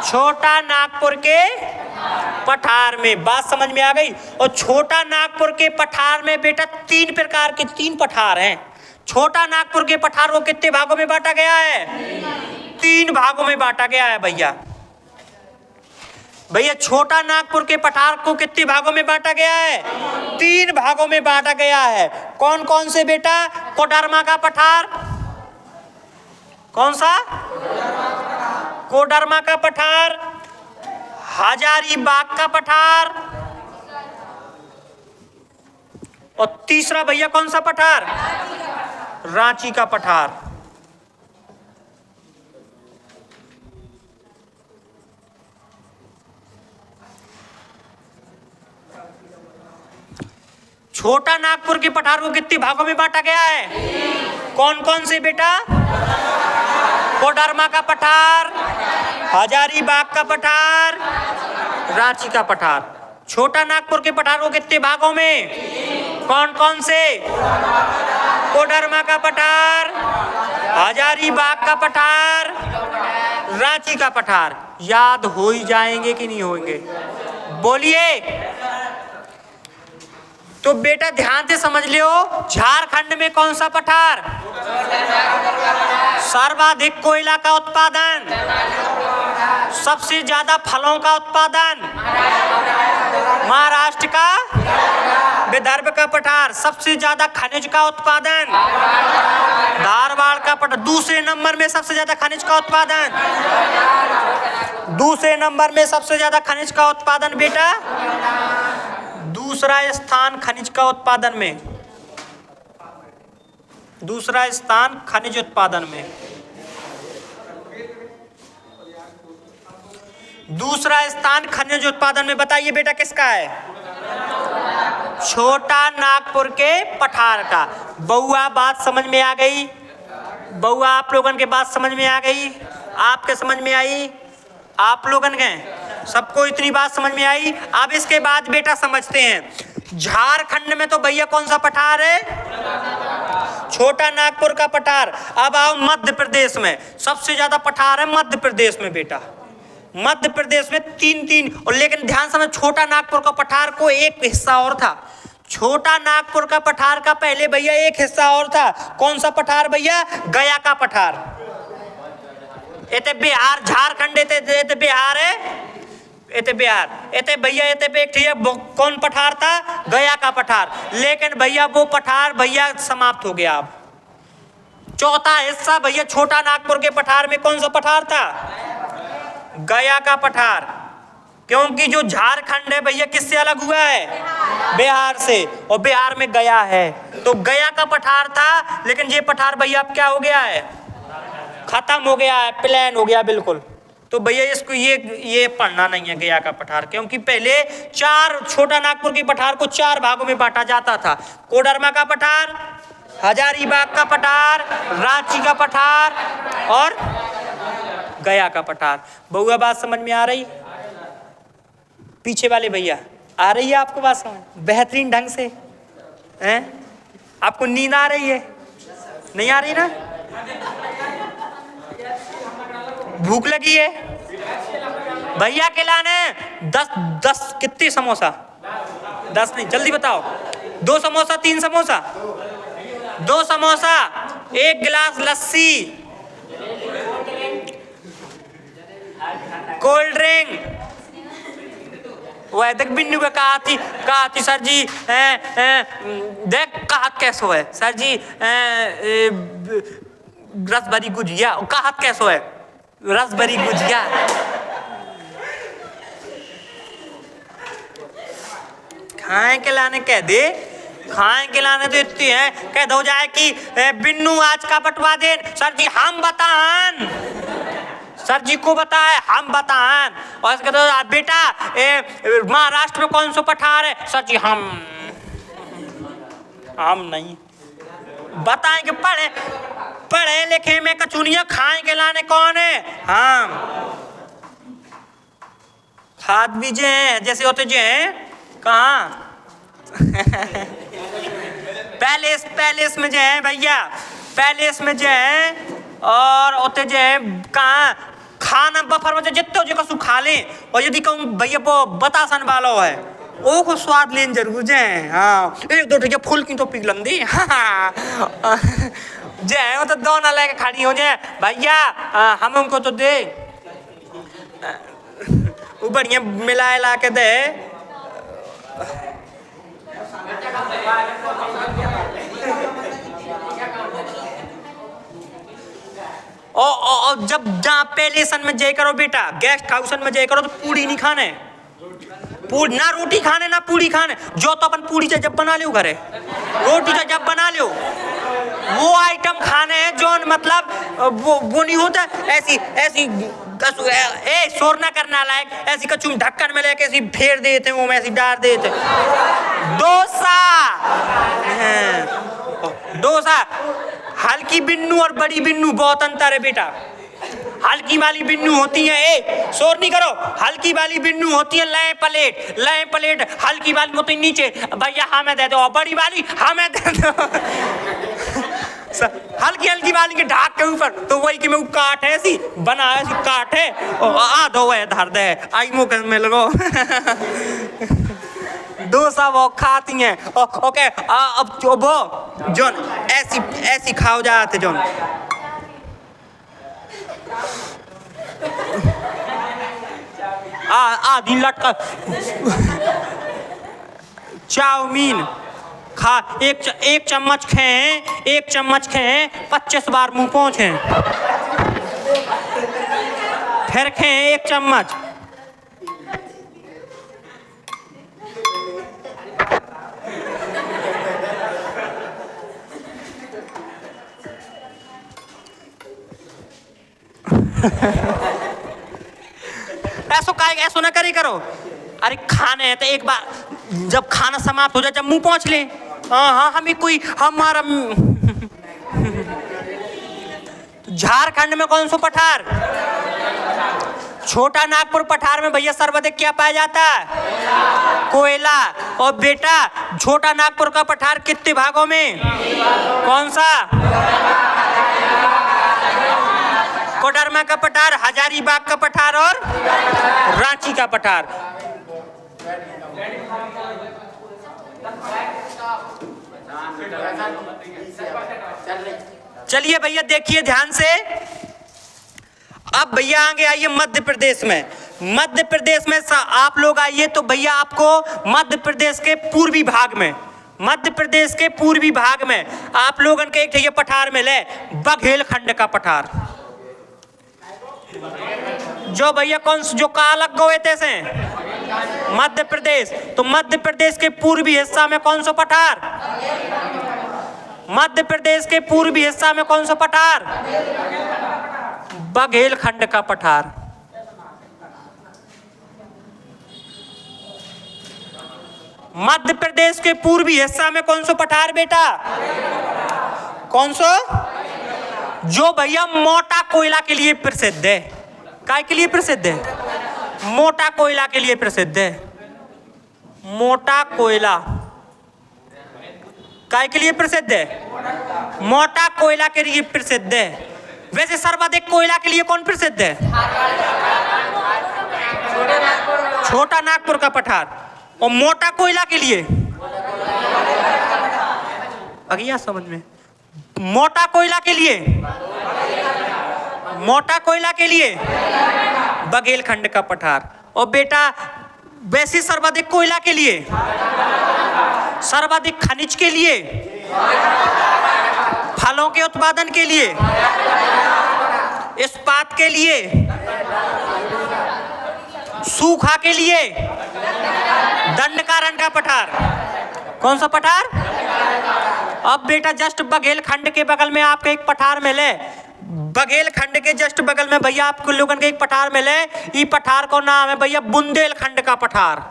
छोटा नागपुर के पठार में। बात समझ में आ गई? और छोटा नागपुर के पठार में बेटा तीन प्रकार के 3 पठार हैं। छोटा नागपुर के पठार को कितने भागों में बांटा गया है? 3 भागों में बांटा गया है भैया। भैया छोटा नागपुर के पठार को कितने भागों में बांटा गया है? 3 भागों में बांटा गया है। कौन कौन से बेटा? कोडरमा का पठार। कौन सा? कोडरमा का पठार, हजारीबाग का पठार, और तीसरा भैया कौन सा पठार? रांची का पठार। छोटा नागपुर के पठार को कितने भागों में बांटा गया है? कौन कौन से बेटा? कोडरमा का पठार, हजारीबाग का पठार, रांची का पठार। छोटा नागपुर के पठार को कितने भागों में? कौन कौन से? कोडरमा का पठार, हजारीबाग का पठार, रांची का पठार। याद हो ही जाएंगे कि नहीं होंगे? बोलिए। तो बेटा ध्यान से समझ लियो, झारखंड में कौन सा पठार? सर्वाधिक कोयला का उत्पादन, सबसे ज्यादा फलों का उत्पादन, महाराष्ट्र का विदर्भ का पठार। सबसे ज्यादा खनिज का उत्पादन, धारवाड़ का पठार। दूसरे नंबर में सबसे ज्यादा खनिज का उत्पादन, दूसरे नंबर में सबसे ज्यादा खनिज का उत्पादन बेटा, दूसरा स्थान खनिज का उत्पादन में, दूसरा स्थान खनिज उत्पादन में, दूसरा स्थान खनिज उत्पादन में। बताइए बेटा किसका है? छोटा नागपुर के पठार का। बउआ बात समझ में आ गई? बउआ आप लोगन के बात समझ में आ गई? आपके समझ में आई? आप लोगन के सबको इतनी बात समझ में आई? अब इसके बाद बेटा समझते हैं, झारखंड में तो भैया कौन सा पठार है? छोटा नागपुर का पठार। अब आओ मध्य प्रदेश में, सबसे ज्यादा पठार है मध्य प्रदेश में बेटा। मध्य प्रदेश में तीन, और लेकिन ध्यान समझ, छोटा नागपुर का पठार को एक हिस्सा और था। छोटा नागपुर का पठार का पहले भैया एक हिस्सा और था। कौन सा पठार भैया? गया का पठार। इते बिहार, झारखंड इते बिहार है, इते बिहार, इते भैया इते पे ठीक है। कौन पठार था? गया का पठार। लेकिन भैया वो पठार भैया समाप्त हो गया। अब चौथा हिस्सा भैया छोटा नागपुर के पठार में कौन सा पठार था? गया का पठार। क्योंकि जो झारखंड है भैया किससे अलग हुआ है? बिहार से, और बिहार में गया है। तो गया का पठार था, लेकिन ये पठार भैया अब क्या हो गया है? खत्म हो गया है, प्लेन हो गया बिल्कुल। तो भैया इसको ये पढ़ना नहीं है गया का पठार, क्योंकि पहले चार, छोटा नागपुर के पठार को चार भागों में बांटा जाता था। कोडरमा का पठार, हजारीबाग का पठार, रांची का पठार और गया का पठार। बउआ बात समझ में आ रही? पीछे वाले भैया आ रही है आपको बात समझ? बेहतरीन ढंग से हैं? आपको नींद आ रही है? नहीं आ रही ना? भूख लगी है? भैया के लाने 10 कितने समोसा? 10 नहीं, जल्दी बताओ। 2 समोसा, 3 समोसा, 2 समोसा, 1 गिलास लस्सी, कोल्ड ड्रिंक। वह देख बिन्नू का कहा थी सर जी, देख कहा कैसे है सर जी, रसभरी गुजिया। कहा कैसे है? रसभरी गुजिया। खाए के लाने कह दे, खाए के लाने तो इतनी है, कह दो जाए कि बिन्नू आज का बंटवा दे। सर जी हम बतान, सर जी को बताए हम बताएं। और इसके तो बेटा महाराष्ट्र में कौन सा पठार है? सर जी हम नहीं बताएं कि पढ़े लिखे में कचुनिया, खाए के लाने कौन है? हम। खाद बीजे हैं जैसे होते जो हैं कहाँ पैलेस में जो है भैया, पैलेस में जो है, और होते जो है कहाँ खाना बफर में जितने जो कसु खा ले। और यदि कहूँ भैया वो बतासन वाला है वो को स्वाद लेन जरूर जाए। हाँ 1-2 टके फूल की तो पी लंदी। हाँ जय वो तो दोनों लेके खड़ी हो जाए भैया, हम उनको तो दे वो बढ़िया मिला के दे। और जब जहाँ पैलेसन में जय करो बेटा, गेस्ट हाउसन में जय करो तो पूड़ी नहीं खाने, ना रोटी खाने ना पूड़ी खाने। जो तो अपन पूड़ी जब बना लियो घरे, रोटी जब बना लियो वो आइटम खाने हैं जो मतलब वो नहीं होता ऐसी ऐसी शोर ना करना लायक ऐसी कचुम ढक्कन में लेके ऐसी फेर देते वो में ऐसी डाल देते। डोसा डोसा हल्की बिन्नू और बड़ी बिन्नू बहुत अंतर है बेटा। हल्की वाली बिन्नू होती है शोर नहीं करो, हल्की वाली बिन्नू होती है लय प्लेट, हल्की वाली होती नीचे भैया हमें दे दो, बड़ी वाली हमें दे दो। हल्की वाली के ढाक के ऊपर तो वही कि मैं काट है ऐसी बना ऐसी काट है आधो है धर दे आई मुँह में लगो। डोसा वो खाती हैं ओके अब वो जोन ऐसी खाओ जाते जोन आधी लटका चाउमीन खा एक चम्मच खाएं 25 बार मुंह पहुंचे फिर खाएं 1 चम्मच। ऐसा ना करी करो। अरे खाने हैं तो एक बार जब खाना समाप्त हो जाए जब मुंह पहुंच ले हाँ हमें कोई हमारा झारखंड में कौन सा पठार छोटा नागपुर पठार में भैया सर्वाधिक क्या पाया जाता है कोयला। और बेटा छोटा नागपुर का पठार कितने भागों में कौन सा कोडरमा का पठार हजारीबाग का पठार और रांची का पठार। चलिए भैया देखिए ध्यान से। अब भैया आगे आइए मध्य प्रदेश में। मध्य प्रदेश में आप लोग आइए तो भैया आपको मध्य प्रदेश के पूर्वी भाग में आप लोगों के एक ये पठार मिले बघेलखंड का पठार जो भैया कौन जो कालक गोएते से मध्य प्रदेश। तो मध्य प्रदेश के पूर्वी हिस्सा में कौन सा पठार मध्य प्रदेश के पूर्वी हिस्सा में कौन सा पठार बघेलखंड का पठार। मध्य प्रदेश के पूर्वी हिस्सा में कौन सा पठार बेटा कौन सा जो भैया मोटा कोयला के लिए प्रसिद्ध है। काय के लिए प्रसिद्ध है मोटा कोयला के लिए प्रसिद्ध है। मोटा कोयला काय के लिए प्रसिद्ध है मोटा कोयला के लिए प्रसिद्ध है। वैसे सर्वाधिक कोयला के लिए कौन प्रसिद्ध है छोटा नागपुर का पठार। और मोटा कोयला के लिए अगिया समझ में मोटा कोयला के लिए बघेलखंड का पठार। और बेटा वैसे सर्वाधिक कोयला के लिए सर्वाधिक खनिज के लिए फलों के उत्पादन के लिए इस्पात के लिए सूखा के लिए दंडकारण्य का पठार। कौन सा पठार अब बेटा जस्ट बघेलखंड के बगल में आपके एक पठार मिले बघेलखंड के जस्ट बगल में भैया आपको लोगों के एक पठार मिले। ये पठार को नाम है भैया बुंदेलखंड का पठार।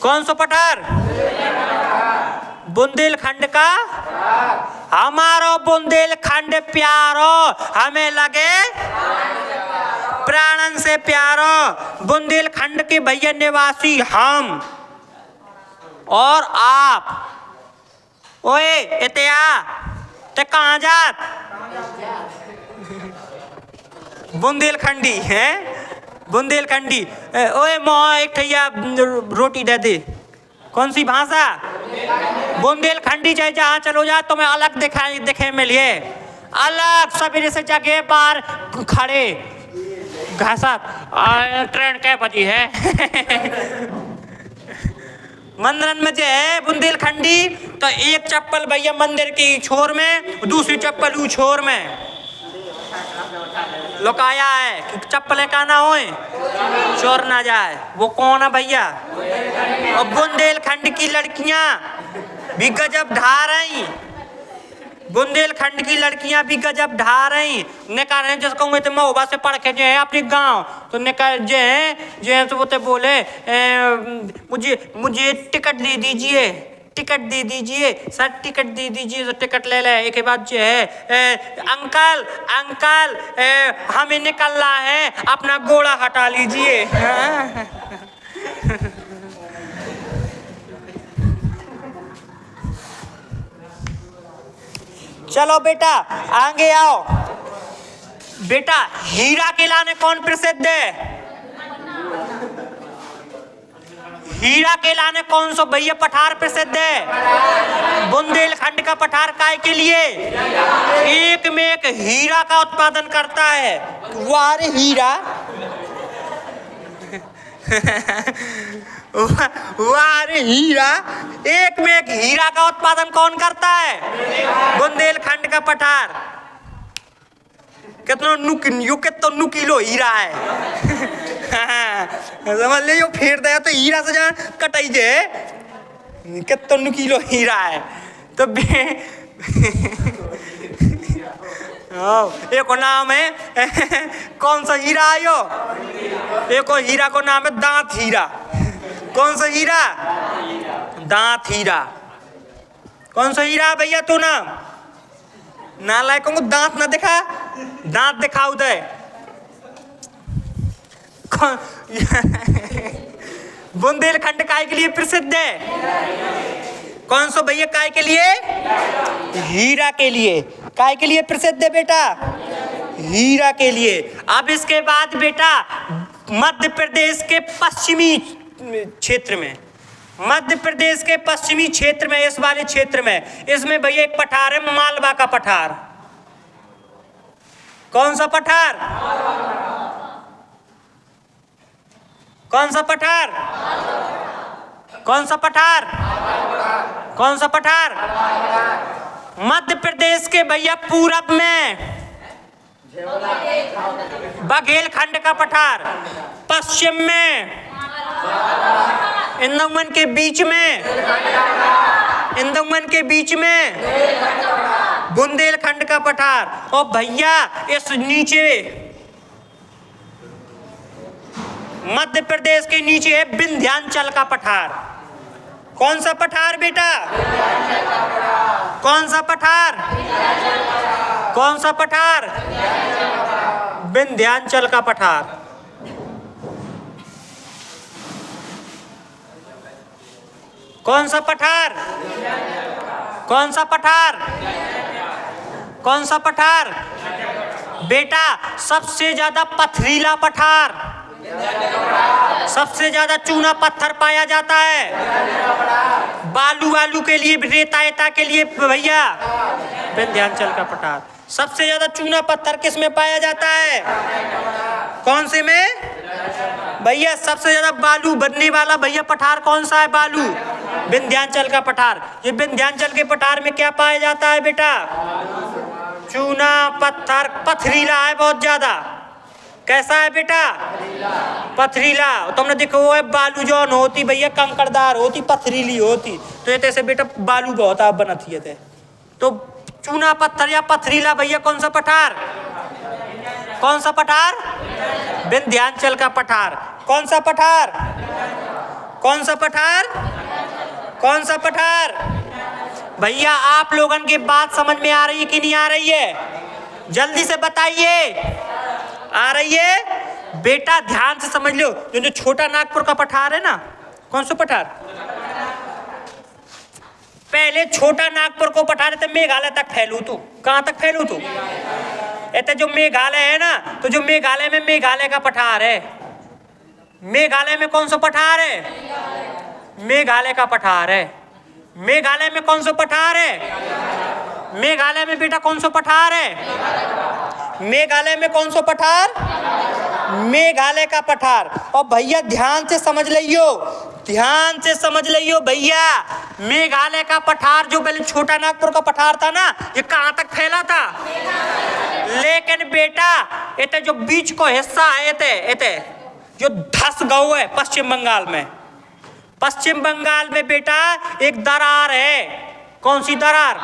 कौन सा पठार बुंदेलखंड का। हमारो बुंदेलखंड प्यारो हमें लगे प्राणन से प्यारो। बुंदेलखंड के भैया निवासी हम और आप। ओए इतिया ते कहाँ जात बुंदेलखंडी है बुंदेलखंडी। ओए मोह एक ठैया रोटी दे दे। कौन सी भाषा बुंदेलखंडी चाहे जहाँ चलो जा तुम्हें अलग दिखे मिलिए अलग सवेरे से जगह बार खड़े घासा ट्रेन कै बजी है। मंदिरन में जो है बुंदेलखंडी तो एक चप्पल भैया मंदिर की छोर में दूसरी चप्पल ऊ छोर में लुकाया है कि चप्पलें का ना होए चोर ना जाए। वो कौन है भैया और बुंदेलखंड की लड़कियां भी गजब ढा रही, बुंदेलखंड की लड़कियां भी गजब ढा रही। ने कह रहे हैं जिसको कहूँगे तो महोबा से पढ़ के जो है अपने गांव, तो ने कह जो है तो वो तो बोले मुझे टिकट दे दीजिए, टिकट दे दीजिए सर, टिकट दे दीजिए। तो टिकट ले ले। एक बात जो है अंकल अंकल हमें निकलना है, अपना घोड़ा हटा लीजिए। चलो बेटा आगे आओ। बेटा हीरा के लाने कौन प्रसिद्ध है? हीरा के लाने कौन सा भैया पठार प्रसिद्ध है? बुंदेलखंड का पठार काय के लिए? एक में एक हीरा का उत्पादन करता है। वार हीरा वार हीरा, एक में एक हीरा का उत्पादन कौन करता है? बुंदेलखंड का पठार। कितना नुकीलो हीरा है। समझ ले, फेर दे तो हीरा से जान कटाई जे, कितना नुकीलो हीरा है। तो एक नाम है कौन सा हीरा आयो? एक हीरा को नाम है दांत हीरा। कौन सा हीरा? दांत हीरा। कौन सा हीरा भैया तू नाम? नालायकों को दांत ना दिखा, दांत दिखाओ दे। बुंदेलखंड काय के लिए प्रसिद्ध है? कौन सा भैया काय के लिए? हीरा के लिए। काय के लिए प्रसिद्ध है बेटा? हीरा के लिए। अब इसके बाद बेटा मध्य प्रदेश के पश्चिमी क्षेत्र में, मध्य प्रदेश के पश्चिमी क्षेत्र में, इस वाले क्षेत्र में, इसमें भैया एक पठार है मालवा का पठार। कौन सा पठार? कौन सा पठार? कौन सा पठार? कौन सा पठार? मध्य प्रदेश के भैया पूरब में बघेलखंड का पठार, पश्चिम में इंदौमन के बीच में, इंदौमन के बीच में बुंदेलखंड का पठार। और भैया इस नीचे मध्य प्रदेश के नीचे है विंध्याचल का पठार। कौन सा पठार बेटा? कौन सा पठार? कौन सा पठार? विंध्याचल का पठार। कौन सा पठार? कौन सा पठार? कौन सा पठार? बेटा सबसे ज्यादा पथरीला पठार, सबसे ज्यादा चूना पत्थर पाया जाता है। बालू वालू के लिए, रेता के लिए भैया विंध्याचल का पठार। सबसे ज्यादा चूना पत्थर किस में पाया जाता है? कौन से में भैया? सबसे ज्यादा बालू बनने वाला भैया पठार कौन सा है? बालू। विंध्याचल का पठार। ये विंध्याचल के पठार में क्या पाया जाता है बेटा? चूना पत्थर, पथरीला है बहुत ज्यादा। कैसा है बेटा? पथरीला। तुमने देखो वो है बालू जौन होती भैया कंकड़दार होती, पथरीली होती, तो ये तैसे बेटा बालू बहुत आप बनाती है। तो चूना पत्थर या पथरीला भैया कौन सा पठार? कौन सा पठार? विंध्याचल का पठार। कौन सा पठार? कौन सा पठार? कौन सा पठार? भैया आप लोगन की बात समझ में आ रही है कि नहीं आ रही है? जल्दी से बताइए। आ रही है? बेटा ध्यान से समझ लो। जो छोटा नागपुर का पठार है ना, कौन सा पठार? पहले छोटा नागपुर को पठार थे मेघालय तक फैलू तू। कहां तक फैलू तू? इतने जो मेघालय है ना, तो जो मेघालय में मेघालय का पठार है। मेघालय में कौन सा पठार है? मेघालय का पठार है। मेघालय में कौन सा पठार है? मेघालय में बेटा कौन सा पठार है? मेघालय में कौन सा पठार? मेघालय का पठार। और भैया ध्यान से समझ लियो, ध्यान से समझ लियो भैया, मेघालय का पठार जो पहले छोटा नागपुर का पठार था ना, ये कहां तक फैला था? लेकिन बेटा इतने जो बीच को हिस्सा है, इतने जो धस गौ है पश्चिम बंगाल में, पश्चिम बंगाल में बेटा एक दरार है, कौन सी दरार?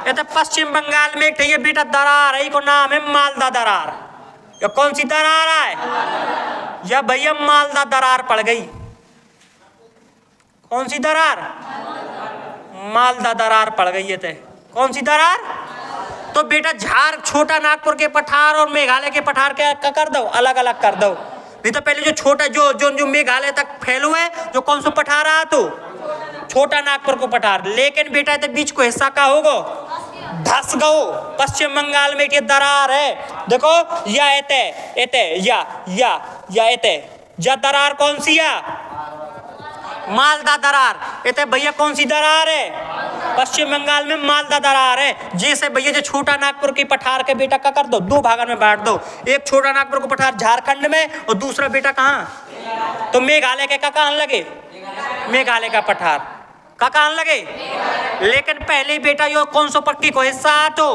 ये तो पश्चिम बंगाल में एक ये बेटा दरार है, को नाम है मालदा दरार। ये कौन सी दरार है? या भैया मालदा दरार पड़ गई। कौन सी दरार? मालदा दरार पड़ गई है। ते कौन सी दरार? तो बेटा झार छोटा नागपुर के पठार और मेघालय के पठार क्या कर दो, अलग अलग कर दो। नहीं तो पहले जो छोटा जो जो जो मेघालय तक फैलो है, जो कौन सा पठार रहा तो छोटा नागपुर को पठार। लेकिन बेटा तो बीच को हिस्सा का होगा धस गो। पश्चिम बंगाल में ये दरार है, देखो या एते एते या एते या दरार कौन सी है? मालदा दरार। एते भैया कौन सी दरार है? पश्चिम बंगाल में मालदा दरार है। जैसे भैया जो छोटा नागपुर की पठार के बेटा का कर दो, दो भागों में बांट दो। एक छोटा नागपुर को पठार झारखंड में और दूसरा बेटा कहाँ? तो मेघालय के कहाँ लगे? मेघालय का पठार का कहाँ लगे? लेकिन पहले बेटा यो कौन सो पट्टी को हिस्सा तो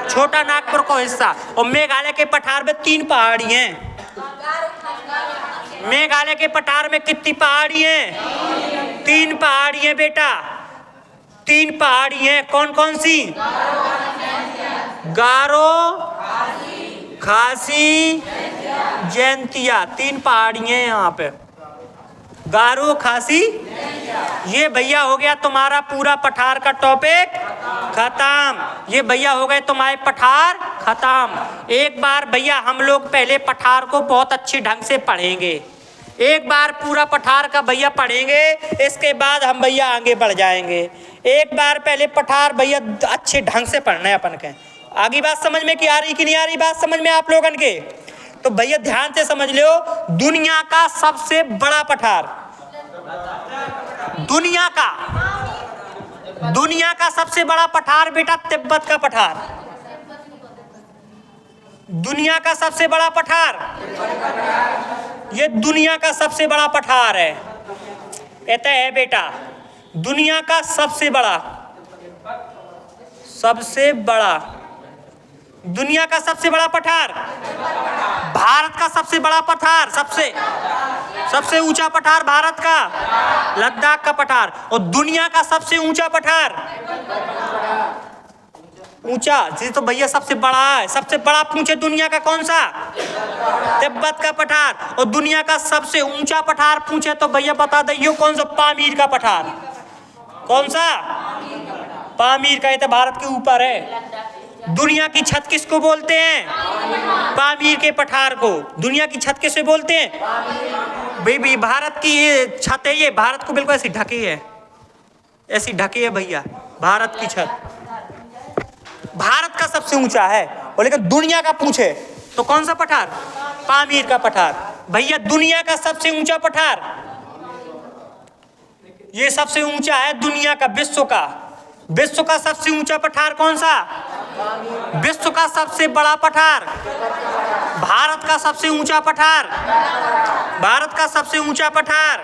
छोटा नागपुर को हिस्सा। और मेघालय के पठार में 3 पहाड़ी हैं। मेघालय के पठार में कितनी पहाड़ी हैं? 3 पहाड़ी हैं बेटा, 3 पहाड़ी हैं। कौन कौन सी? गारो, खासी, जैंतिया। 3 पहाड़ी हैं यहाँ पे, गारो, खासी। ये भैया हो गया तुम्हारा पूरा पठार का टॉपिक खत्म। ये भैया हो गए तुम्हारे पठार खत्म। एक बार भैया हम लोग पहले पठार को बहुत अच्छे ढंग से पढ़ेंगे, एक बार पूरा पठार का भैया पढ़ेंगे, इसके बाद हम भैया आगे बढ़ जाएंगे। एक बार पहले पठार भैया अच्छे ढंग से पढ़ना है अपन के। आगे बात समझ में की आ रही कि नहीं आ रही बात समझ में आप लोगन के? तो भैया ध्यान से समझ लो, दुनिया का सबसे बड़ा पठार, दुनिया का सबसे बड़ा पठार बेटा तिब्बत का पठार। दुनिया का सबसे बड़ा पठार, ये दुनिया का सबसे बड़ा पठार है। कहता है बेटा दुनिया का सबसे बड़ा दुनिया का सबसे बड़ा पठार, भारत का सबसे बड़ा पठार, सबसे ऊंचा पठार भारत का लद्दाख का पठार। और दुनिया का सबसे ऊंचा पठार, ऊंचा जी तो भैया सबसे बड़ा है, सबसे बड़ा पूछे दुनिया का कौन सा? तिब्बत का पठार। और दुनिया का सबसे ऊंचा पठार पूछे तो भैया बता दइयो कौन सा? पामीर का पठार। कौन सा? पामीर का। ये तो भारत के ऊपर है। दुनिया की छत किसको बोलते हैं? पामीर के पठार को। दुनिया की छत किसे बोलते हैं? भाई भारत की ये छत है, ये भारत को बिल्कुल ऐसी ढकी है, ऐसी ढकी है भैया भारत की छत। भारत का सबसे ऊंचा है। और लेकिन दुनिया का पूछे तो कौन सा पठार? पामीर का पठार। भैया दुनिया का सबसे ऊंचा पठार, ये सबसे ऊंचा है दुनिया का, विश्व का। विश्व का सबसे ऊंचा पठार कौन सा? विश्व का सबसे बड़ा पठार, भारत का सबसे ऊंचा पठार, भारत का सबसे ऊंचा पठार।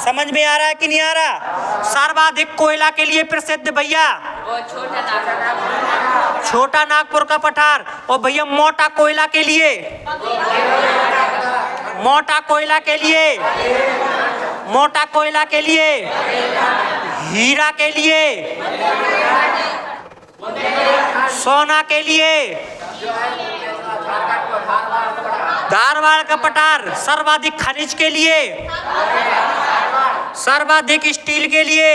समझ में आ रहा है कि नहीं आ रहा? सर्वाधिक कोयला के लिए प्रसिद्ध भैया छोटा नागपुर का पठार। और भैया मोटा कोयला के लिए, मोटा कोयला के लिए, मोटा कोयला के लिए, हीरा के लिए, सोना के लिए धारवाड़ का पठार। सर्वाधिक खनिज के लिए, सर्वाधिक स्टील के लिए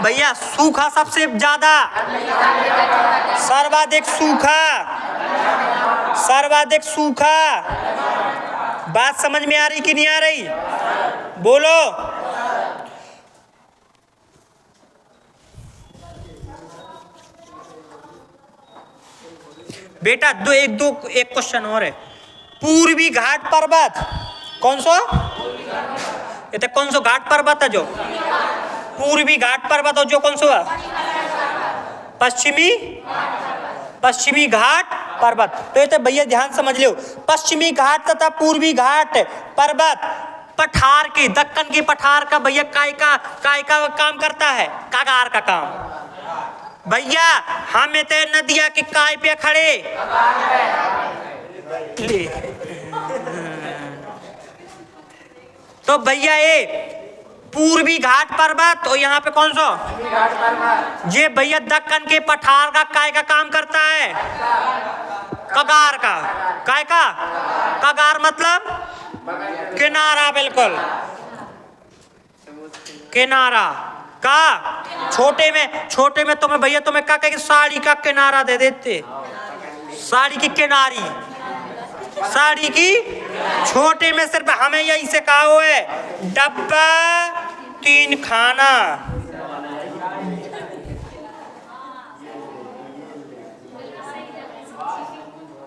भैया सूखा सबसे ज्यादा, सर्वाधिक सूखा, सर्वाधिक सूखा। बात समझ में आ रही कि नहीं आ रही? बोलो। बेटा एक क्वेश्चन और है। पूर्वी घाट पर्वत कौन सा? ये तो कौन सा घाट पर्वत है? जो पूर्वी घाट पर्वत और जो कौन सा? पश्चिमी घाट पर्वत। तो ये तो भैया ध्यान समझ लो, पश्चिमी घाट तथा पूर्वी घाट पर्वत पठार के, दक्कन के पठार का भैया काय का काम करता है? कागार का काम। भैया हम ते नदिया के काय पे खड़े ले। तो भैया ये पूर्वी घाट पर्वत और यहाँ पे कौन सा ये भैया दक्कन के पठार का काय का काम करता है? कगार का। काय का? कगार मतलब किनारा, बिल्कुल किनारा का। छोटे में तुम्हें भैया तुम्हें क्या कहेंगे? साड़ी का किनारा दे देते, साड़ी की किनारी, साड़ी की। छोटे में सिर्फ हमें यही से कहा हुआ है, डब्बा तीन खाना।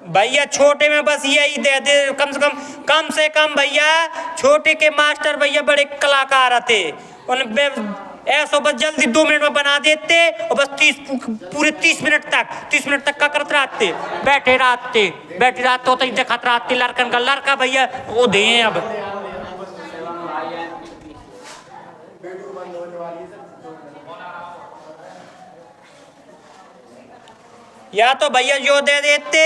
भैया छोटे में बस यही दे दे, कम से कम भैया छोटे के मास्टर भैया बड़े कलाकार आते, ऐसा बस जल्दी 2 मिनट में बना देते और बस पूरे 30 मिनट तक का करते रहते, बैठे रहते होते ही देखते रहते। लड़कन का लड़का भैया वो दे अब या तो भैया जो दे देते